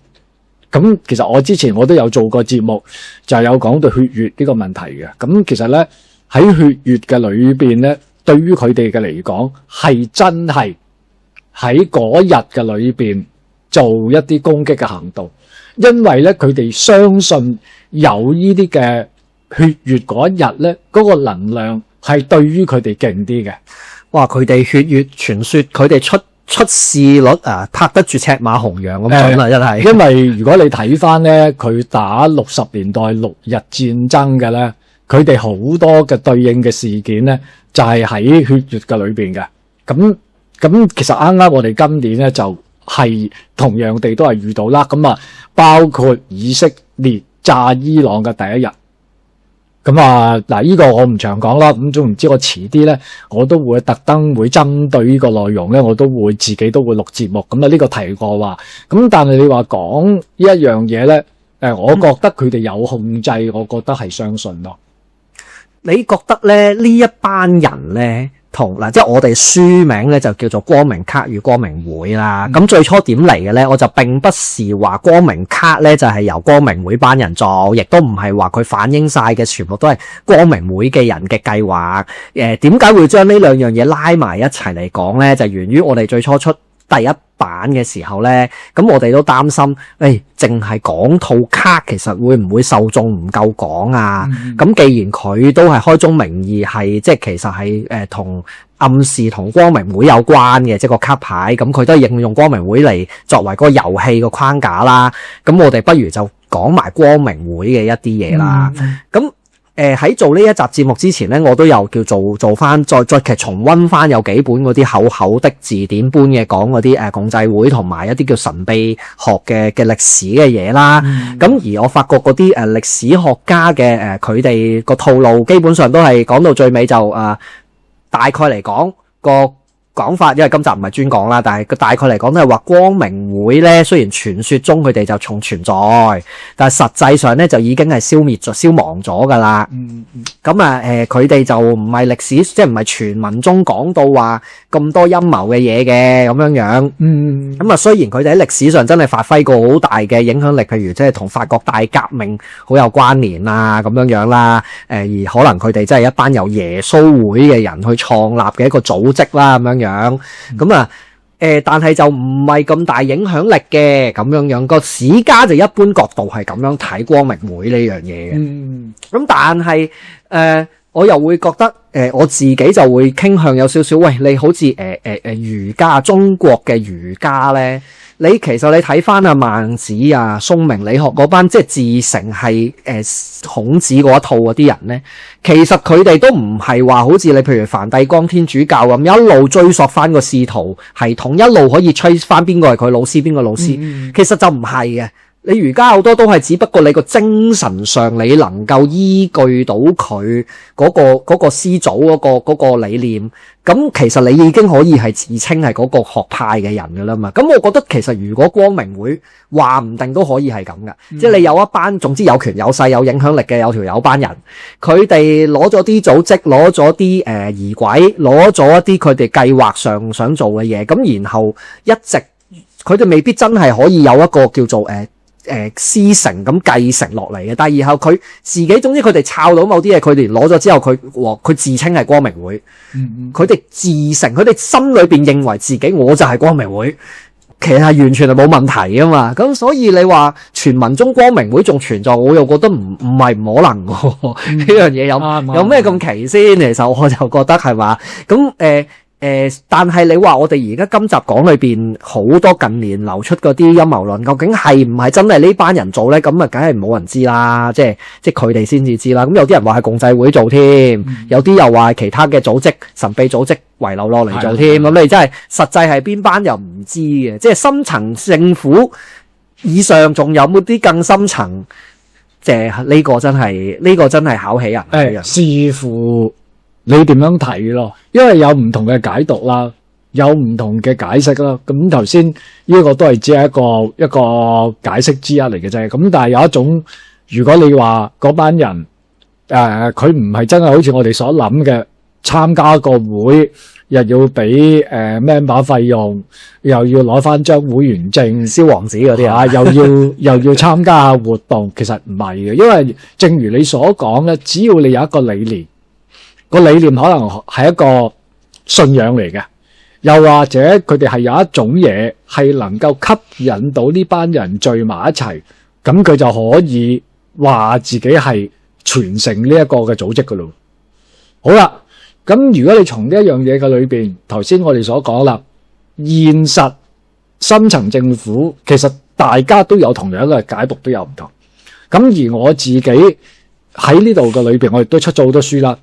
咁，其實我之前我都有做過節目，就係有講到血月呢個問題嘅。咁其實咧喺血月嘅裏邊咧，對於佢哋嘅嚟講係真係喺嗰日嘅裏邊做一啲攻擊嘅行動，因為咧佢哋相信有呢啲嘅血月嗰一日咧，嗰個能量係對於佢哋勁啲嘅。哇！佢哋血月傳說，佢哋出事率拍得住赤馬紅羊咁準啦，真係。因為如果你睇翻咧，佢打60年代6日戰爭嘅咧，佢哋好多嘅對應嘅事件咧，就係喺血月嘅裏邊嘅。咁其實啱啱我哋今年咧就係同樣地都係遇到啦。咁包括以色列炸伊朗嘅第一日。咁嗱，呢個我唔長講啦。咁總唔知我遲啲咧，我都會特登會針對呢個內容咧，我都會自己都會錄節目。咁呢個提過話，咁但係你話講呢一樣嘢咧，我覺得佢哋有控制，我覺得係相信咯。你覺得咧呢一班人咧？同嗱，即係我哋書名咧就叫做光明卡與光明會啦。咁最初點嚟嘅咧，我就並不是話光明卡咧就係由光明會班人做，亦都唔係話佢反映晒嘅全部都係光明會嘅人嘅計劃。點解會將呢兩樣嘢拉埋一齊嚟講咧？就源於我哋最初出第一版嘅時候咧，咁我哋都擔心，淨係講套卡，其實會唔會受眾唔夠講啊？咁既然佢都係開宗明義係，即係其實係同暗示同光明會有關嘅，即係個卡牌，咁佢都係應用光明會嚟作為嗰個遊戲個框架啦。咁我哋不如就講埋光明會嘅一啲嘢啦。咁喺做呢一集節目之前咧，我都有叫做翻再其實重溫翻有幾本嗰啲厚厚的字典般嘅講嗰啲共濟會同埋一啲叫神秘學嘅歷史嘅嘢啦。咁而我發覺嗰啲歷史學家嘅佢哋個套路基本上都係講到最尾就大概嚟講個講法，因為今集唔係專講啦，但係個大概嚟講都係話光明會咧，雖然傳說中佢哋就仲存在，但係實際上咧就已經係消亡咗噶啦。咁佢哋就唔係歷史，即係唔係傳聞中講到話咁多陰謀嘅嘢嘅咁樣樣。咁雖然佢哋喺歷史上真係發揮過好大嘅影響力，譬如即係同法國大革命好有關聯啊咁樣樣啦。而可能佢哋真係一班由耶穌會嘅人去創立嘅一個組織啦咁樣樣。咁但係就唔係咁大影響力嘅咁樣樣，個史家就一般角度係咁樣睇光明會呢樣嘢嘅。咁但係我又會覺得我自己就會傾向有少少，喂，你好似儒家，中國嘅儒家咧，你其實你睇翻孟子啊、宋明理學嗰班，即係自成係孔子嗰一套嗰啲人咧，其實佢哋都唔係話好似你譬如梵蒂岡天主教咁一路追溯翻個使徒系統，一路可以追翻邊個係佢老師，邊個老師，其實就唔係嘅。你儒家好多都係只不過你個精神上你能夠依據到佢嗰個師祖嗰個理念，咁其實你已經可以係自稱係嗰個學派嘅人噶啦嘛。咁我覺得其實如果光明會話唔定都可以係咁噶，即係你有一班總之有權有勢有影響力嘅有條友班人，佢哋攞咗啲組織，攞咗啲儀軌，攞咗一啲佢哋計劃上想做嘅嘢，咁然後一直佢哋未必真係可以有一個叫做師承咁繼承落嚟嘅，但係然後佢自己總之佢哋抄到某啲嘢，佢哋攞咗之後，佢自稱係光明會，佢哋自成，佢哋心裏邊認為自己我就係光明會，其實係完全係冇問題㗎嘛。咁所以你話傳聞中光明會仲存在，我又覺得唔係唔可能喎。呢樣嘢有咩咁奇先？其實我就覺得係嘛。咁但係你話我哋而家今集講裏邊好多近年流出嗰啲陰謀論，究竟係唔係真係呢班人做咧？咁啊，梗係冇人知啦，即係佢哋先至知啦。咁有啲人話係共濟會做添，有啲又話係其他嘅組織、神秘組織遺留落嚟做添。咁你真係實際係邊班又唔知嘅，即係深層政府以上仲有冇啲更深層？即係呢個真係考起人。視乎你點樣睇咯？因為有唔同嘅解讀啦，有唔同嘅解釋啦。咁頭先呢個都係只係一個解釋之一嚟嘅啫。咁但係有一種，如果你話嗰班人佢唔係真係好似我哋所諗嘅，參加個會又要俾member費用，又要攞翻張會員證，燒黃紙嗰啲啊，又要參加下活動，其實唔係嘅。因為正如你所講咧，只要你有一個理念。個理念可能係一個信仰嚟嘅，又或者佢哋係有一種嘢係能夠吸引到呢班人聚埋一齊，咁佢就可以話自己係傳承呢一個嘅組織噶咯。好啦，咁如果你從呢一樣嘢嘅裏邊，頭先我哋所講啦，現實深層政府其實大家都有同樣嘅解讀，都有唔同。咁而我自己喺呢度嘅裏邊，我亦都出咗好多書啦。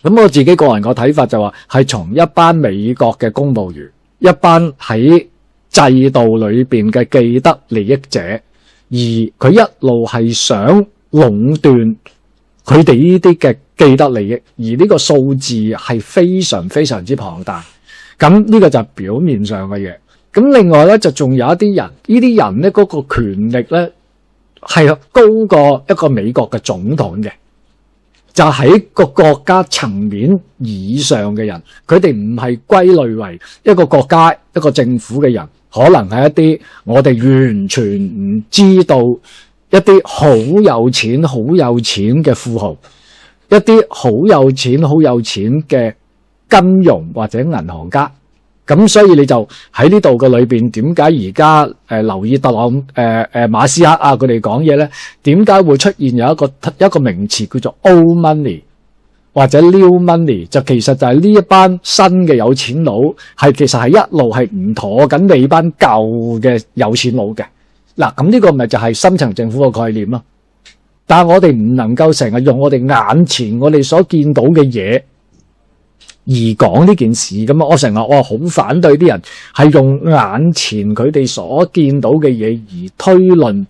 咁我自己個人個睇法就話，係從一班美國嘅公務員，一班喺制度裏邊嘅既得利益者，而佢一路係想壟斷佢哋呢啲嘅既得利益，而呢個數字係非常非常之龐大。咁呢個就係表面上嘅嘢。咁另外咧就仲有一啲人，呢啲人咧嗰個權力咧係高過一個美國嘅總統嘅。就喺個國家層面以上嘅人，佢哋唔係歸類為一個國家、一個政府嘅人，可能係一啲我哋完全唔知道一啲好有錢、好有錢嘅富豪，一啲好有錢、好有錢嘅金融或者銀行家。咁所以你就喺呢度嘅裏邊，點解而家留意特朗馬斯克啊佢哋講嘢咧？點解會出現有一個名詞叫做 old money 或者 new money？ 就其實就係呢一班新嘅有錢佬其實係一路係唔妥緊你班舊嘅有錢佬嘅。嗱，咁呢個咪就係深層政府嘅概念咯。但係我哋唔能夠成日用我哋眼前我哋所見到嘅嘢而講呢件事咁啊！我成日我好反對啲人係用眼前佢哋所見到嘅嘢而推論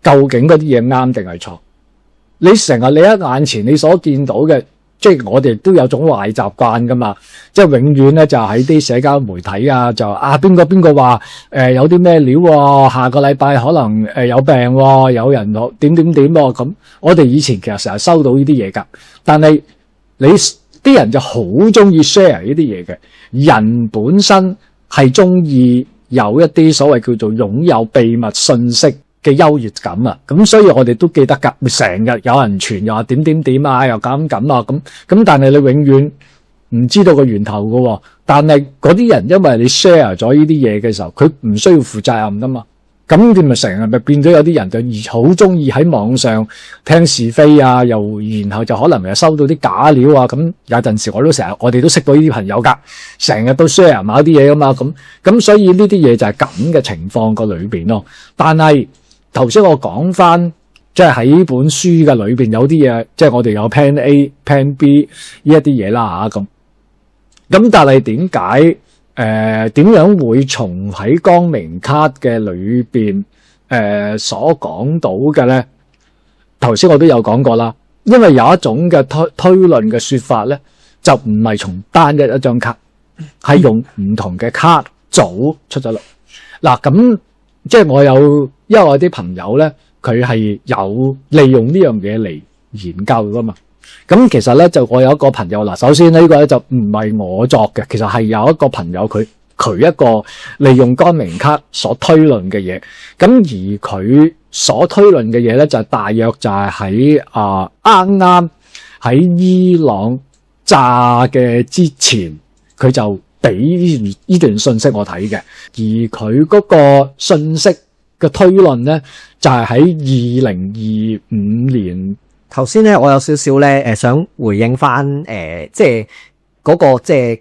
究竟嗰啲嘢啱定係錯。你成日你喺眼前你所見到嘅，即係我哋都有種壞習慣噶嘛，即係永遠咧就喺啲社交媒體啊，就邊個話有啲咩料喎，下個禮拜可能有病喎，有人點喎咁。我哋以前其實成日收到呢啲嘢㗎，但係你啲人就好中意 share 呢啲嘢嘅。人本身係中意有一啲所謂叫做擁有秘密信息嘅優越感啊，咁所以我哋都記得㗎，成日有人傳又話點啊，又咁啊咁，但係你永遠唔知道個源頭㗎喎。但係嗰啲人因為你 share 咗呢啲嘢嘅時候，佢唔需要負責任㗎嘛。咁你咪成日咪變咗有啲人就好中意喺網上聽是非啊，然後就可能又收到啲假料啊。咁有陣時我哋都識到呢啲朋友㗎，成日都 share 某啲嘢㗎嘛。咁所以呢啲嘢就係咁嘅情況個裏邊咯。但係頭先我講翻，即係喺本書嘅裏邊有啲嘢，即係我哋有 Plan A、Plan B 呢一啲嘢啦嚇咁。咁但係點解點樣會從喺光明卡嘅裏邊所講到嘅咧？頭先我都有講過啦，因為有一種嘅推論嘅說法咧，就唔係從單一張卡，係用唔同嘅卡組出咗嚟。嗱咁即係因為我啲朋友咧，佢係有利用呢樣嘢嚟研究噶嘛。咁其實咧就我有一個朋友嗱，首先呢個咧就唔係我作嘅，其實係有一個朋友佢一個利用光明卡所推論嘅嘢。咁而佢所推論嘅嘢咧就大約就係喺啱啱喺伊朗炸嘅之前，佢就俾呢段信息我睇嘅。而佢嗰個信息嘅推論咧就係喺2025年。頭先咧，我有少少咧，想回應翻，即係嗰個即係，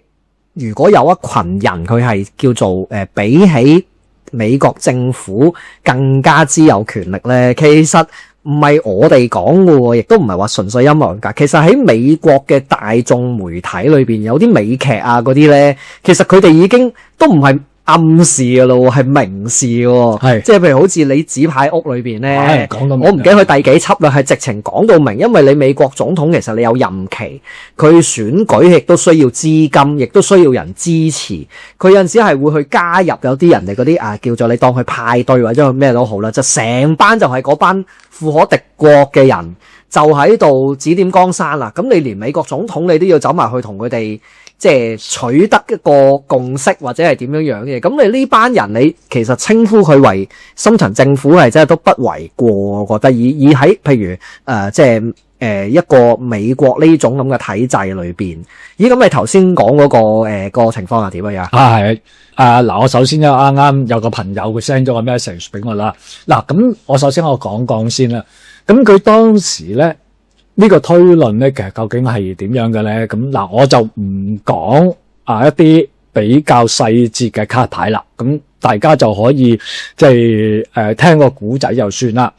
如果有一群人佢係叫做比起美國政府更加之有權力咧，其實唔係我哋講嘅喎，亦都唔係話純粹陰謀論㗎。其實喺美國嘅大眾媒體裏邊，有啲美劇啊嗰啲咧，其實佢哋已經都唔係暗示㗎咯，係明示喎。係，即係譬如好似你紙牌屋裏邊咧，我唔記得佢第幾輯啦，係直情講到明，因為你美國總統其實你有任期，佢選舉亦都需要資金，亦都需要人支持。佢有陣時係會去加入有啲人哋嗰啲叫做你當佢派對或者咩都好啦，就成班就係嗰班富可敵國嘅人就喺度指點江山啦。咁你連美國總統你都要走埋去同佢哋即係取得一個共識或者係點樣嘅，咁你呢班人你其實稱呼佢為深層政府係真係都不為過，我覺得以喺譬如即係一個美國呢種咁嘅體制裏邊，咦咁你頭先講嗰個個情況係點樣？係嗱，我首先咧啱啱有個朋友佢 send 咗個 message 俾我啦。嗱咁我首先我講先啦。咁佢當時咧。呢個推論咧，其實究竟係點樣嘅咧？咁嗱，我就唔講一啲比較細節嘅卡牌啦。咁大家就可以即係聽個古仔就算啦。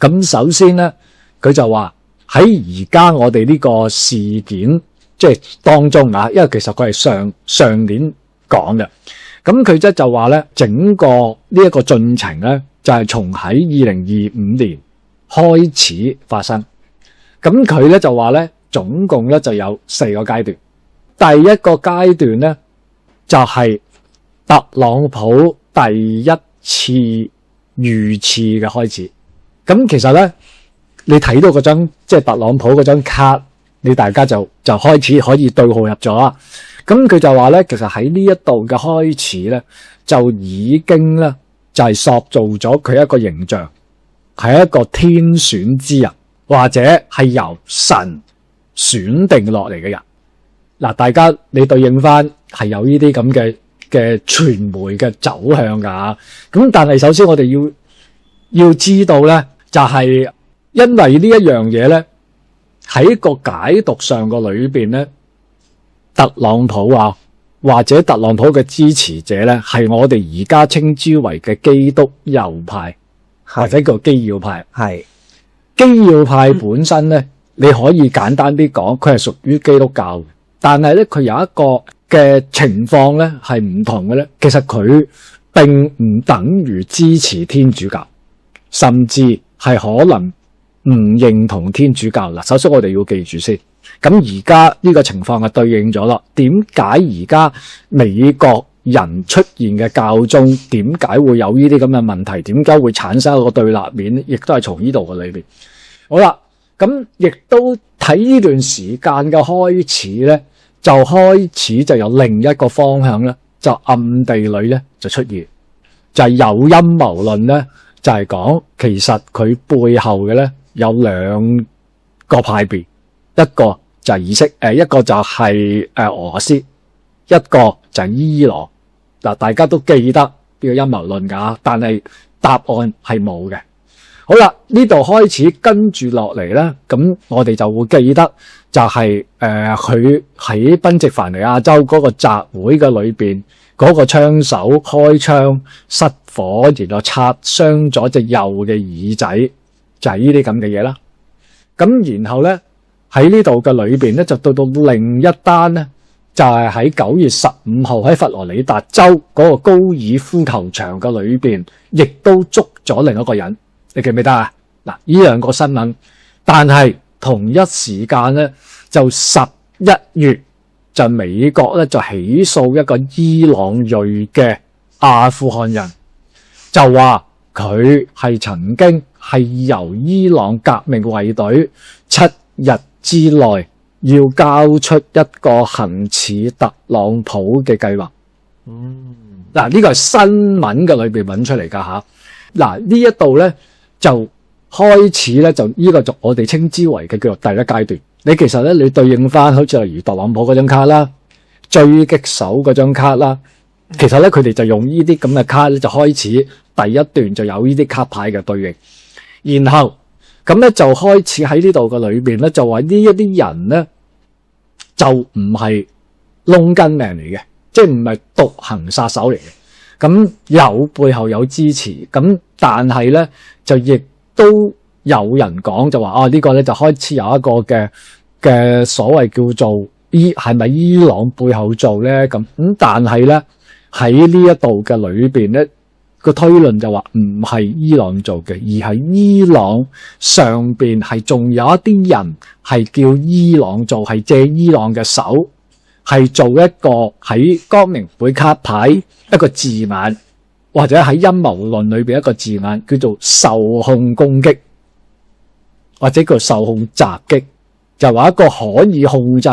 咁首先咧，佢就話喺而家我哋呢個事件即係當中啊，因為其實佢係上年講嘅。咁佢就話咧，整個呢一個進程咧，就係從喺2025年開始發生。咁佢咧就話咧，總共咧就有4個階段。第一個階段咧就係特朗普第一次遇刺嘅開始。咁其實咧，你睇到嗰張即係特朗普嗰張卡，你大家就開始可以對號入咗啦。咁佢就話咧，其實喺呢一度嘅開始咧，就已經咧就係塑造咗佢一個形象，係一個天選之人。或者係由神選定落嚟嘅人。嗱，大家你對應翻係有呢啲咁嘅傳媒嘅走向㗎。咁但係首先我哋要知道咧，就係因為呢一樣嘢咧，喺個解讀上個裏邊咧，特朗普啊或者特朗普嘅支持者咧，係我哋而家稱之為嘅基督右派或者叫基要派。係。基要派本身咧，你可以簡單啲講，佢係屬於基督教嘅，但係咧佢有一個嘅情況咧係唔同嘅咧。其實佢並唔等於支持天主教，甚至係可能唔認同天主教啦。首先我哋要記住先，咁而家呢個情況係對應咗啦。點解而家美國人出現嘅教宗點解會有呢啲咁嘅問題？點解會產生一個對立面？亦都係從呢度嘅裏邊。好啦，咁亦都睇呢段時間嘅開始咧，就開始就有另一個方向咧，就暗地裏咧就出現，就係有陰謀論咧，就係講其實佢背後嘅咧有兩個派別，一個就係一個就係俄羅斯，一個就係伊朗。嗱，大家都記得呢個陰謀論㗎，但係答案係冇嘅。好啦，呢度開始跟住落嚟咧，咁我哋就會記得就係佢喺賓夕凡尼亞州嗰個集會嘅裏邊，嗰個槍手開槍失火，然後擦傷咗隻右嘅耳仔，就係呢啲咁嘅嘢啦。咁然後咧喺呢度嘅裏邊咧，就到另一單咧，就係喺9月15號喺佛羅里達州嗰個高爾夫球場嘅裏邊，亦都捉咗另一個人。你記唔記得啊？嗱，呢兩個新聞，但係同一時間咧，就11月就美國咧就起訴一個伊朗裔嘅阿富汗人，就話佢係曾經係由伊朗革命衛隊7日之內要交出一個行似特朗普嘅計劃。嗱，呢個係新聞嘅裏邊揾出嚟噶吓。嗱，呢一度咧就開始咧，就呢個就我哋稱之為嘅叫做第一階段。你其實咧，你對應翻好似例如特朗普嗰張卡啦、狙擊手嗰張卡啦，其實咧佢哋就用呢啲咁嘅卡咧，就開始第一段就有呢啲卡牌嘅對應，然後咁咧就開始喺呢度嘅裏邊咧，就話呢一啲人咧就唔係窿根命嚟嘅，即係唔係獨行殺手嚟嘅。咁有背後有支持，咁但係咧就亦都有人講就話呢個咧就開始有一個嘅所謂叫做係咪伊朗背後做咧咁，但係咧喺呢一度嘅裏邊咧個推論就話唔係伊朗做嘅，而係伊朗上邊係仲有一啲人係叫伊朗做，係借伊朗嘅手係做一個喺光明會卡牌一個字眼，或者喺陰謀論裏邊一個字眼叫做受控攻擊，或者叫受控襲擊，就話一個可以控制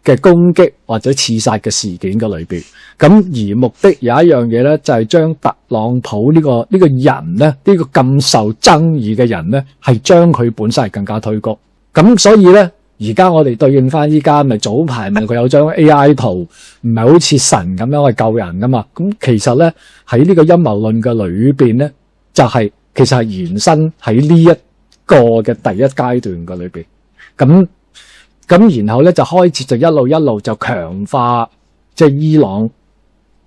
嘅攻擊或者刺殺嘅事件嘅裏邊。咁而目的有一樣嘢咧，就係將特朗普呢個人咧，呢個咁受爭議嘅人咧，係將佢本身係更加推高。咁所以咧，而家我哋對應翻依家咪早排咪佢有張 AI 圖，唔係好似神咁樣去救人噶嘛？咁其實咧喺呢個陰謀論嘅裏邊咧，就係其實係延伸喺呢一個嘅第一階段嘅裏邊。咁然後咧就開始就一路就強化即係伊朗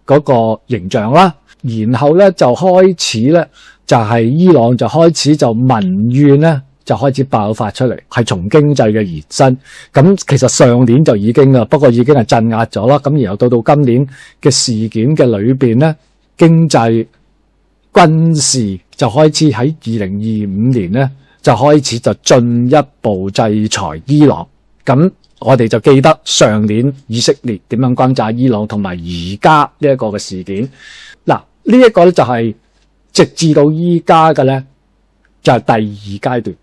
嗰個形象啦。然後咧就開始咧就係伊朗就開始就民怨咧，就開始爆發出嚟，係從經濟嘅延伸。咁其實上年就已經啦，不過已經係鎮壓咗啦。咁然後到今年嘅事件嘅裏邊咧，經濟、軍事就開始喺2025年咧，就開始就進一步制裁伊朗。咁我哋就記得上年以色列點樣轟炸伊朗，同埋而家呢一個嘅事件。嗱，呢一個咧就係直至到依家嘅咧，就係第二階段。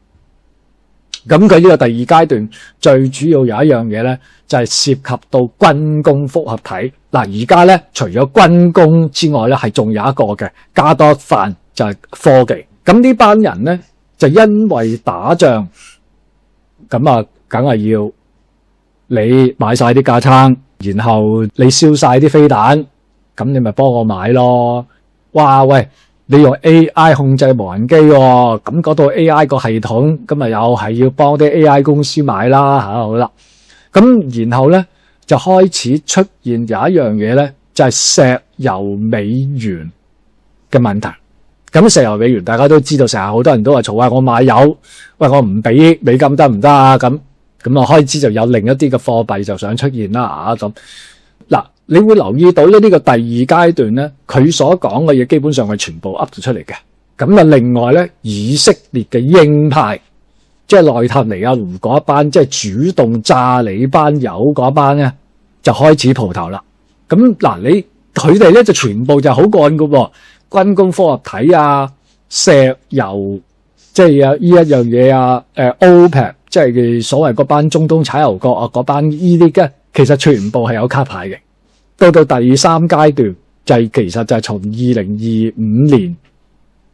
咁佢呢個第二階段最主要有一樣嘢咧，就係涉及到軍工複合體。嗱，而家咧除咗軍工之外咧，係仲有一個嘅加多飯，就係科技。咁呢班人咧就因為打仗，咁啊梗係要你買晒啲架撐，然後你燒晒啲飛彈，咁你咪幫我買咯。哇喂！你用 AI 控制無人機喎，咁嗰套 AI 個系統，咁咪又係要幫啲 AI 公司買啦吓，好啦。咁然後咧就開始出現有一樣嘢咧，就係石油美元嘅問題。咁石油美元大家都知道，成日好多人都話嘈，我買油，喂我唔俾美金得唔得啊？咁啊開始就有另一啲嘅貨幣就想出現啦咁。嗱，你會留意到咧呢個第二階段咧，佢所講嘅嘢基本上係全部噏咗出嚟嘅。咁啊，另外咧，以色列嘅鷹派，即係內塔尼亞胡嗰一班，即係主動炸你班友嗰班咧，就開始蒲頭啦。咁嗱，佢哋咧就全部就好幹噶喎，軍工科合體啊、石油，即係啊呢一樣嘢啊，OPEC， 即係所謂嗰班中東產油國啊，嗰班呢啲嘅，其實全部係有卡牌嘅。到第三階段就係其實就係從2025年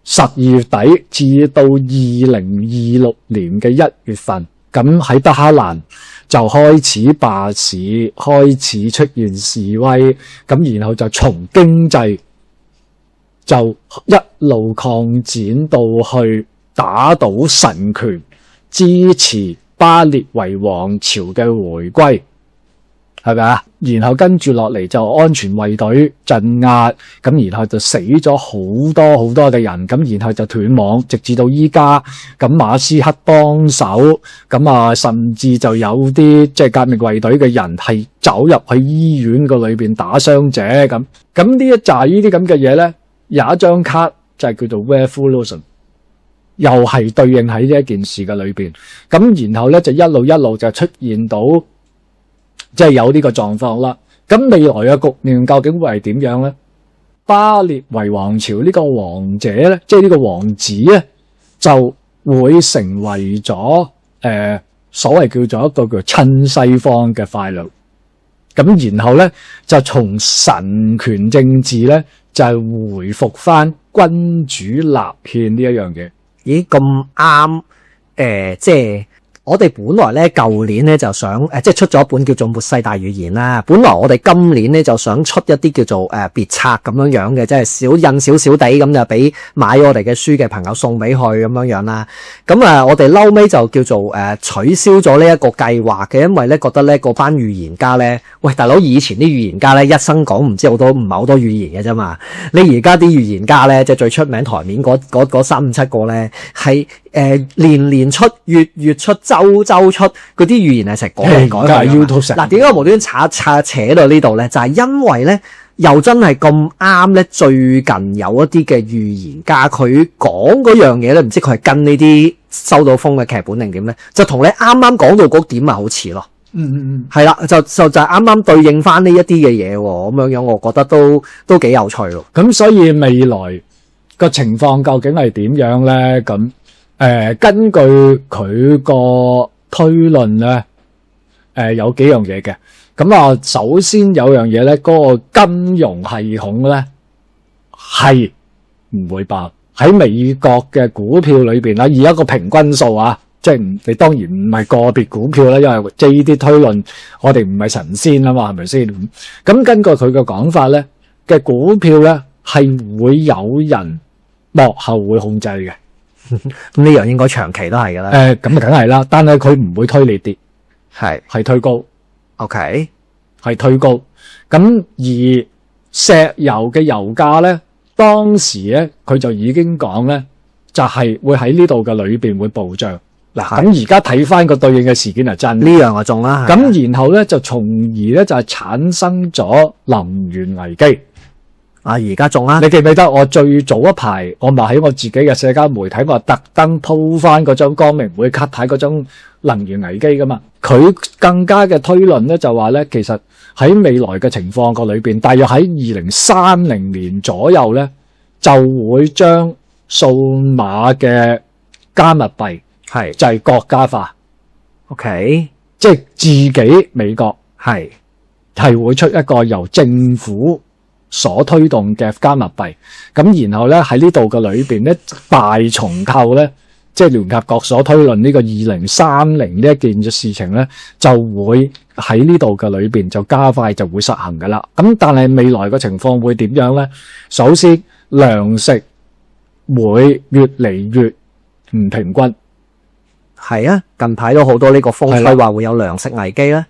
12月底至到2026年嘅1月份，咁喺德黑蘭就開始罷市，開始出現示威，咁然後就從經濟就一路擴展到去打倒神權，支持巴列維王朝嘅回歸，係咪啊？然後跟住落嚟就安全衛隊鎮壓，咁然後就死咗好多嘅人，咁然後就斷網，直至到依家，咁馬斯克幫手，咁啊甚至就有啲即係革命衛隊嘅人係走入去醫院個裏邊打傷者，咁呢一紮呢啲咁嘅嘢咧，有一張卡就係叫做 Revolution， 又係對應喺呢一件事嘅裏邊，咁然後咧就一路就出現到。即係有呢個狀況啦，咁未來嘅局面究竟會係點樣咧？巴列維王朝呢個王者咧，即係呢個王子咧，就會成為咗所謂叫做一個叫親西方嘅傀儡，咁然後咧就從神權政治咧就係回復翻君主立憲呢一樣嘢。咦，咁啱即係。我哋本來咧舊年咧就想即係出咗一本叫做《末世大預言》啦。本來我哋今年咧就想出一啲叫做別冊咁樣嘅，即係少印少地咁就俾買我哋嘅書嘅朋友送俾佢咁樣啦。咁我哋嬲尾就叫做取消咗呢一個計劃嘅，因為咧覺得咧嗰班預言家咧，喂大佬，以前啲預言家咧一生講唔知好多唔係好多預言嘅啫嘛。你而家啲預言家咧，即係最出名台面嗰3、5、7個咧係。年出月出周出嗰啲預言係成改嚟改去。嗱，點解我無端端扯到呢度咧？就係因為咧，又真係咁啱咧。最近有一啲嘅預言家，佢講嗰樣嘢咧，唔知佢係跟呢啲收到風嘅劇本定點咧，就同你啱啱講到嗰點咪好似咯。係啦，就係啱啱對應翻呢一啲嘅嘢，咁樣我覺得都幾有趣咯。咁所以未來個情況究竟係點樣咧？咁根據佢個推論咧，有幾樣嘢嘅。咁啊，首先有樣嘢咧，嗰個金融系統咧係唔會爆。喺美國嘅股票裏邊啦，以一個平均數啊，即係你當然唔係個別股票啦，因為即係呢啲推論，我哋唔係神仙啊嘛，係咪先？咁根據佢嘅講法咧，嘅股票咧係會有人幕後會控制嘅。咁呢樣應該長期都係噶啦。咁啊，梗係啦，但係佢唔會推你跌，係推高。OK， 係推高。咁而石油嘅油價咧，當時咧佢就已經講咧，就係會喺呢度嘅裏邊會暴漲。嗱，咁而家睇翻個對應嘅事件係真，呢樣就中啦。咁然後咧就從而咧就係產生咗能源危機。而家中啦！你記唔記得我最早一排，我咪喺我自己嘅社交媒體，我特登鋪翻嗰張光明會卡牌嗰張能源危機噶嘛？佢更加嘅推論咧就話咧，其實喺未來嘅情況個裏邊，大約喺2030年左右咧，就會將數碼嘅加密幣就係國家化。OK， 即係自己美國係會出一個由政府所推動嘅加密幣，咁然後咧喺呢度嘅裏邊咧大重構咧，即係聯合國所推論呢個2030呢一件事情咧，就會喺呢度嘅裏邊就加快就會實行噶啦。咁但係未來嘅情況會點樣咧？首先糧食會越嚟越唔平均。係啊，近排都好多呢個風吹話會有糧食危機咧。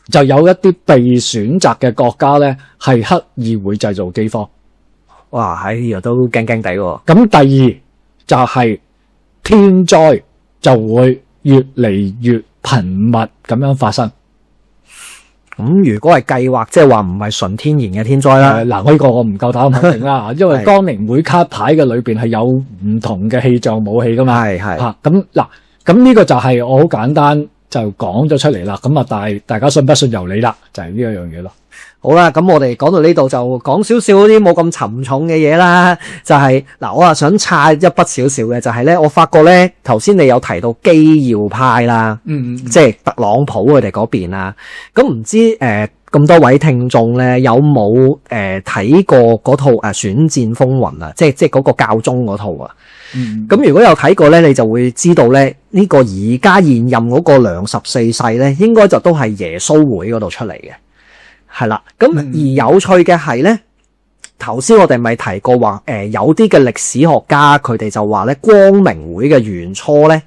就有一啲被選擇嘅國家咧，係刻意會製造饑荒。哇，哎呀都驚驚地喎。咁第二就係天災就會越嚟越頻密咁樣發生。咁如果係計劃，即係話唔係純天然嘅天災啦。嗱，呢個我唔夠膽肯定啦，因為當年每卡牌嘅裏邊係有唔同嘅氣象武器噶嘛。係嚇咁嗱，咁呢個就係我好簡單就講咗出嚟啦。咁啊，大家信不信由你啦，就係呢一樣嘢咯。好啦，咁我哋講到呢度就講少少啲冇咁沉重嘅嘢啦。就係嗱，我啊想插一筆少少嘅，就係咧，我發覺咧頭先你有提到基要派啦，即係特朗普佢哋嗰邊啦。咁唔知咁多位聽眾咧有冇睇過嗰套選戰風雲啊？即係嗰個教宗嗰套啊。咁如果有睇過咧，你就會知道咧呢個而家現任嗰個良14世咧，應該就都係耶穌會嗰度出嚟嘅。係啦，咁而有趣嘅係咧，頭先我哋咪提過話，有啲嘅歷史學家佢哋就話咧，光明會嘅元初咧，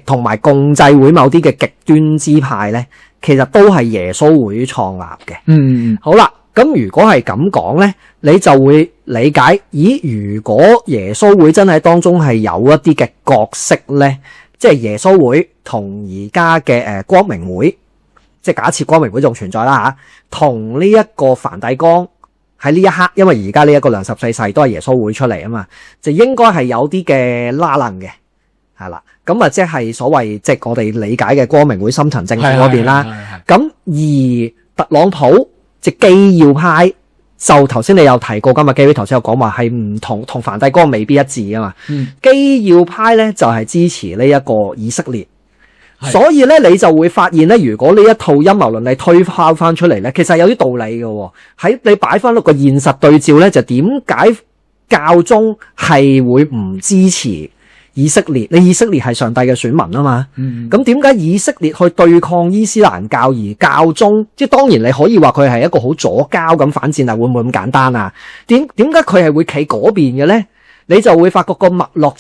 同埋共濟會某啲嘅極端支派咧，其實都係耶穌會創立嘅。好啦，咁如果係咁講咧，你就會理解，咦？如果耶穌會真係當中係有一啲嘅角色咧，即係耶穌會同而家嘅光明會。即係假設光明會仲存在啦嚇，同呢一個梵蒂岡喺呢一刻，因為而家呢一個良14世都係耶穌會出嚟啊嘛，就應該係有啲嘅拉楞嘅，係啦，咁啊即係所謂即係我哋理解嘅光明會深層政府嗰邊啦。咁而特朗普即係基要派，就頭先你有提過，今日基會頭先有講話係唔同梵蒂岡未必一致啊嘛。基要派咧就係支持呢一個以色列。所以咧，你就會發現咧，如果呢一套陰謀論你推敲翻出嚟咧，其實有啲道理嘅喎。喺你擺翻落個現實對照咧，就點解教宗係會唔支持以色列？你以色列係上帝嘅選民啊嘛。咁點解以色列去對抗伊斯蘭教而教宗？即係當然你可以話佢係一個好左膠咁反戰，但會唔會咁簡單啊？點解佢係會企嗰邊嘅咧？你就會發覺個脈絡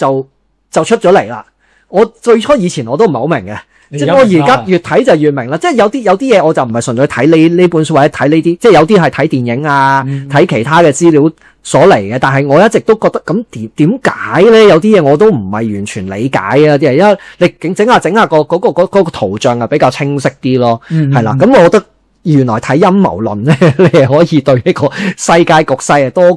就出咗嚟啦。我最初以前我都唔係好明嘅，即係我而家越睇就越明啦。即係有啲嘢我就唔係純粹睇呢本書或者睇呢啲，即係有啲係睇電影啊，睇其他嘅資料所嚟嘅。但係我一直都覺得咁點解咧？有啲嘢我都唔係完全理解啊！啲人因為你整下嗰個圖像啊比較清晰啲咯，係啦。咁我覺得。原來睇陰謀論咧，你係可以對呢個世界局勢多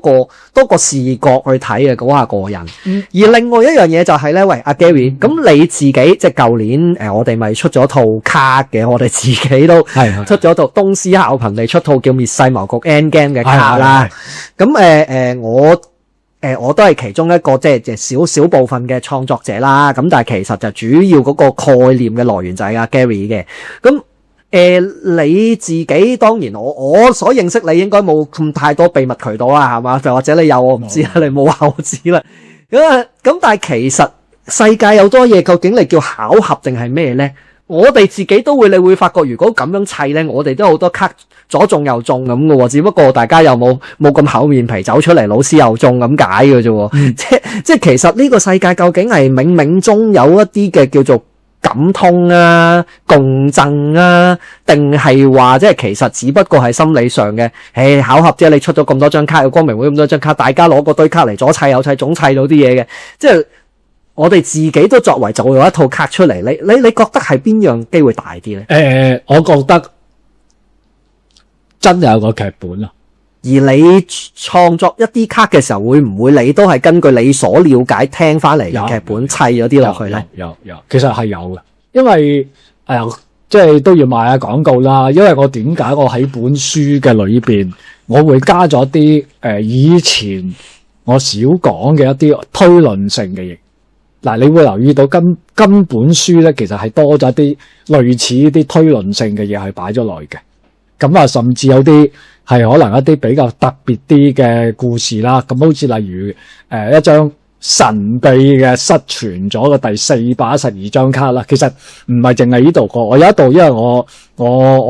個視角去睇嘅嗰下個人。而另外一樣嘢就係咧，喂阿 Gary，咁你自己即係舊年我哋咪出咗套卡嘅，我哋自己都出咗套東施效顰地出套叫滅世謀局 Endgame 嘅卡啦。咁我都係其中一個即係少部分嘅創作者啦。咁但係其實就主要嗰個概念嘅來源就係阿 Gary 嘅。咁你自己當然我所認識你應該冇咁太多秘密渠道啦，係嘛？就或者你有我唔知啦，你冇話我知啦。咁但係其實世界有多嘢，究竟你叫巧合定係咩咧？我哋自己都會，你會發覺如果咁樣砌咧，我哋都好多卡左中右中咁嘅喎，只不過大家又冇咁厚面皮走出嚟，老師又中咁解嘅啫。即係其實呢個世界究竟係冥冥中有一啲嘅叫做感通啊、共振啊，定係話即係其實只不過係心理上嘅，巧合啫。你出咗咁多張卡，有光明會咁多張卡，大家攞個堆卡嚟左砌右砌，總砌到啲嘢嘅。即係我哋自己都作為做咗一套卡出嚟，你覺得係邊樣機會大啲咧？我覺得真係有個劇本啊。而你創作一啲卡嘅時候，會唔會你都係根據你所了解聽翻嚟嘅劇本砌咗啲落去咧？有，其實係有嘅，因為即係都要賣下廣告啦。因為我點解我喺本書嘅裏邊，我會加咗啲以前我少講嘅一啲推論性嘅嘢。嗱，你會留意到根本書咧，其實係多咗啲類似啲推論性嘅嘢係擺咗落去嘅。咁啊，甚至有啲係可能一啲比較特別啲嘅故事啦。咁好似例如一張神秘嘅失傳咗嘅第412張卡啦。其實唔係淨係呢度個，我有一度因為我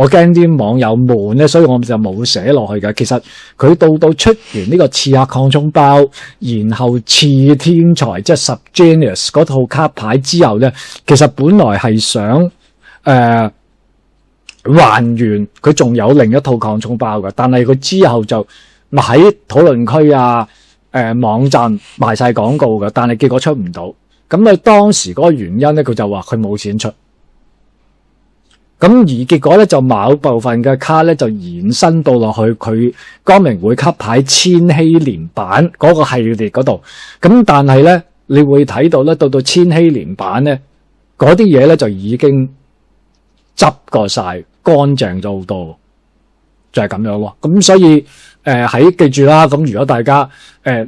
驚啲網友悶咧，所以我就冇寫落去嘅。其實佢到出完呢個刺客擴充包，然後刺天才即係 Subgenius 嗰套卡牌之後咧，其實本來係想還原佢仲有另一套擴充包嘅，但係佢之後就喺討論區啊，網站賣晒廣告嘅，但係結果出唔到。咁佢當時嗰個原因咧，佢就話佢冇錢出。咁而結果咧，就某部分嘅卡咧就延伸到落去佢光明會卡牌千禧年版嗰個系列嗰度。咁但係咧，你會睇到咧，到千禧年版咧，嗰啲嘢咧就已經執過晒，乾淨咗好多，就係咁樣咯。咁所以記住啦，咁如果大家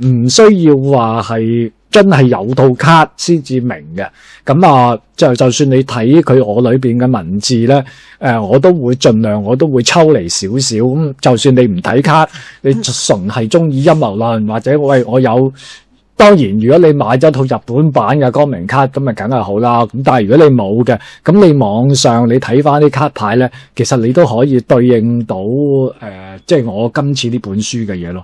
唔需要話係真係有套卡先至明嘅，咁就算你睇佢我裏邊嘅文字咧，我都會盡量我都會抽離少少。咁就算你唔睇卡，你純係中意陰謀論或者我有，當然如果你買咗套日本版嘅光明卡，咁咪梗係好啦。咁但係如果你冇嘅，咁你網上你睇翻啲卡牌咧，其實你都可以對應到即係我今次呢本書嘅嘢咯。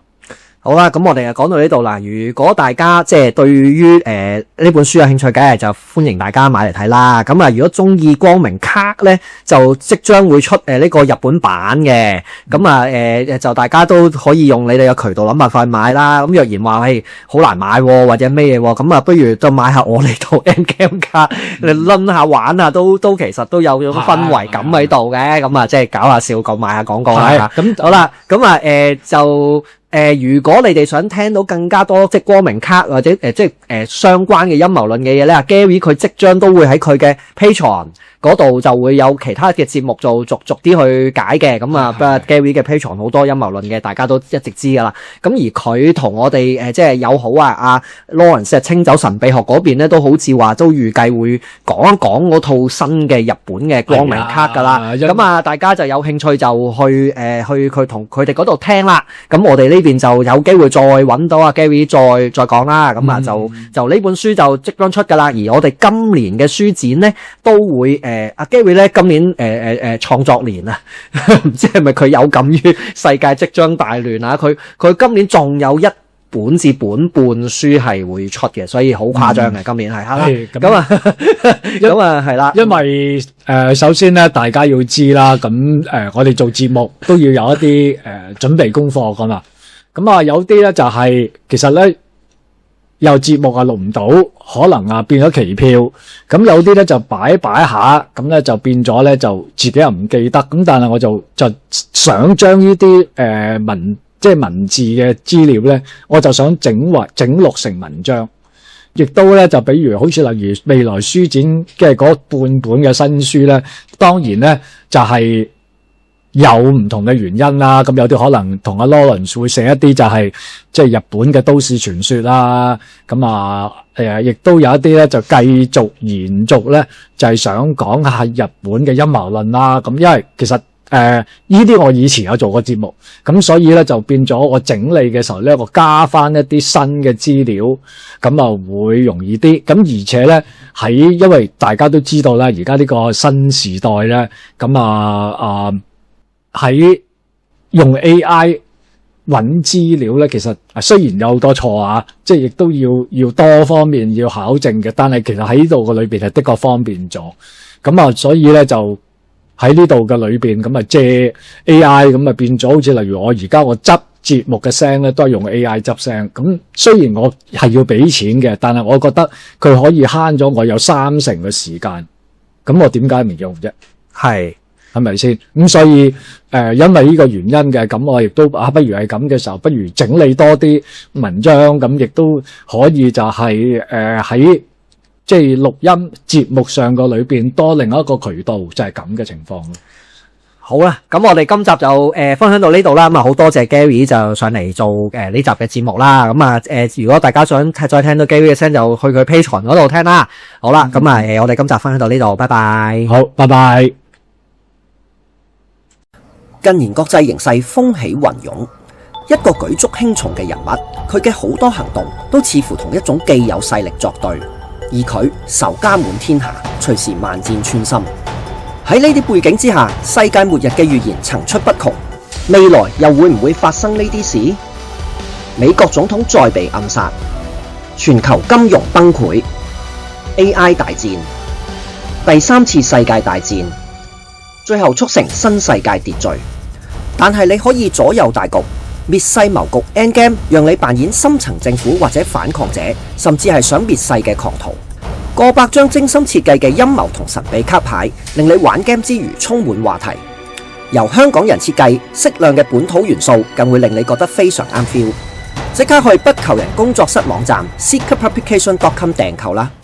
好啦，咁我哋就講到呢度啦。如果大家即係對於呢本書有興趣，梗係就歡迎大家買嚟睇啦。咁啊，如果中意光明卡咧，就即將會出呢個日本版嘅。咁就大家都可以用你哋嘅渠道諗辦法去買啦。咁若然話係好難買或者咩嘢，咁不如就買下我呢套 Endgame 卡，你掄下玩下都其實都有種氛圍感喺度嘅。咁即係搞下笑，講買下廣告啦。咁好啦，咁如果你哋想聽到更加多即係光明卡或者相關嘅陰謀論嘅嘢咧，Gary 佢即將都會喺佢嘅 Patreon 嗰度就會有其他嘅節目做逐啲去解嘅。咁不過 Gary 嘅 Patreon 好多陰謀論嘅，大家都一直知噶啦。咁而佢同我哋即係友好阿 Lawrence 清酒神秘學嗰邊咧，都好似話都預計會講一講嗰套新嘅日本嘅光明卡噶啦。咁大家就有興趣就去佢同佢哋嗰度聽啦。咁我哋呢邊就有機會再揾到阿 Gary 再講啦。咁就呢本書就即將出噶啦。而我哋今年嘅書展咧都會阿 Gary 咧今年創作年啊，唔知係咪佢有感於世界即將大亂啊？佢今年仲有一本至本半書係會出嘅，所以好誇張嘅。今年係係啦，因為首先咧，大家要知啦，咁我哋做節目都要有一啲準備功課噶嘛。咁有啲咧就係其實咧有節目錄唔到，可能變咗期票。咁有啲咧就擺下，咁咧就變咗咧就自己又唔記得。咁但係我就想將呢啲文字嘅資料咧，我就想整錄成文章，亦都咧就比如好似例如未來書展嘅嗰半本嘅新書咧，當然咧就係有唔同嘅原因啦。咁有啲可能同阿 Lawrence 會寫一啲就係即係日本嘅都市傳說啦。咁亦都有一啲咧就繼續延續咧，就係想講下日本嘅陰謀論啦。咁因為其實呢啲我以前有做過節目，咁所以咧就變咗我整理嘅時候咧，我加翻一啲新嘅資料，咁會容易啲。咁而且咧因為大家都知道啦，而家呢個新時代咧，咁喺用 AI 揾資料咧，其實雖然有好多錯啊，即係亦都要多方面要考證嘅，但係其實喺呢度嘅裏邊係的確方便咗。咁所以咧就喺呢度嘅裏邊，咁借 AI 咁變咗，好似例如我而家我執節目嘅聲咧，都係用 AI 執聲。咁雖然我係要俾錢嘅，但係我覺得佢可以慳咗我有30%嘅時間。咁我點解唔用啫？係咪先？咁所以因為呢個原因嘅，咁我亦都不如係咁嘅時候，不如整理多啲文章，咁亦都可以就係喺即係錄音節目上個裏邊多另一個渠道，就係咁嘅情況咯。好啦，咁我哋今集就分享到呢度啦。咁好多謝 Gary 就上嚟做呢集嘅節目啦。咁如果大家想再聽到 Gary 嘅聲，就去佢 Patreon 嗰度聽啦。好啦，咁我哋今集分享到呢度，拜拜。好，拜拜。近年國際形勢風起雲湧，一個舉足輕重嘅人物，佢嘅好多行動都似乎同一種既有勢力作對，而佢仇家滿天下，隨時萬箭穿心。喺呢啲背景之下，世界末日嘅預言層出不窮，未來又會唔會發生呢啲事？美國總統再被暗殺，全球金融崩潰， AI 大戰，第三次世界大戰，最後促成新世界秩序。但係你可以左右大局，滅世謀局 Endgame 讓你扮演深層政府或者反抗者，甚至係想滅世嘅狂徒。過百張精心設計嘅陰謀同神秘卡牌，令你玩 game 之餘充滿話題。由香港人設計，適量嘅本土元素更會令你覺得非常啱 feel。即刻去不求人工作室網站 secretpublication.com 訂購啦！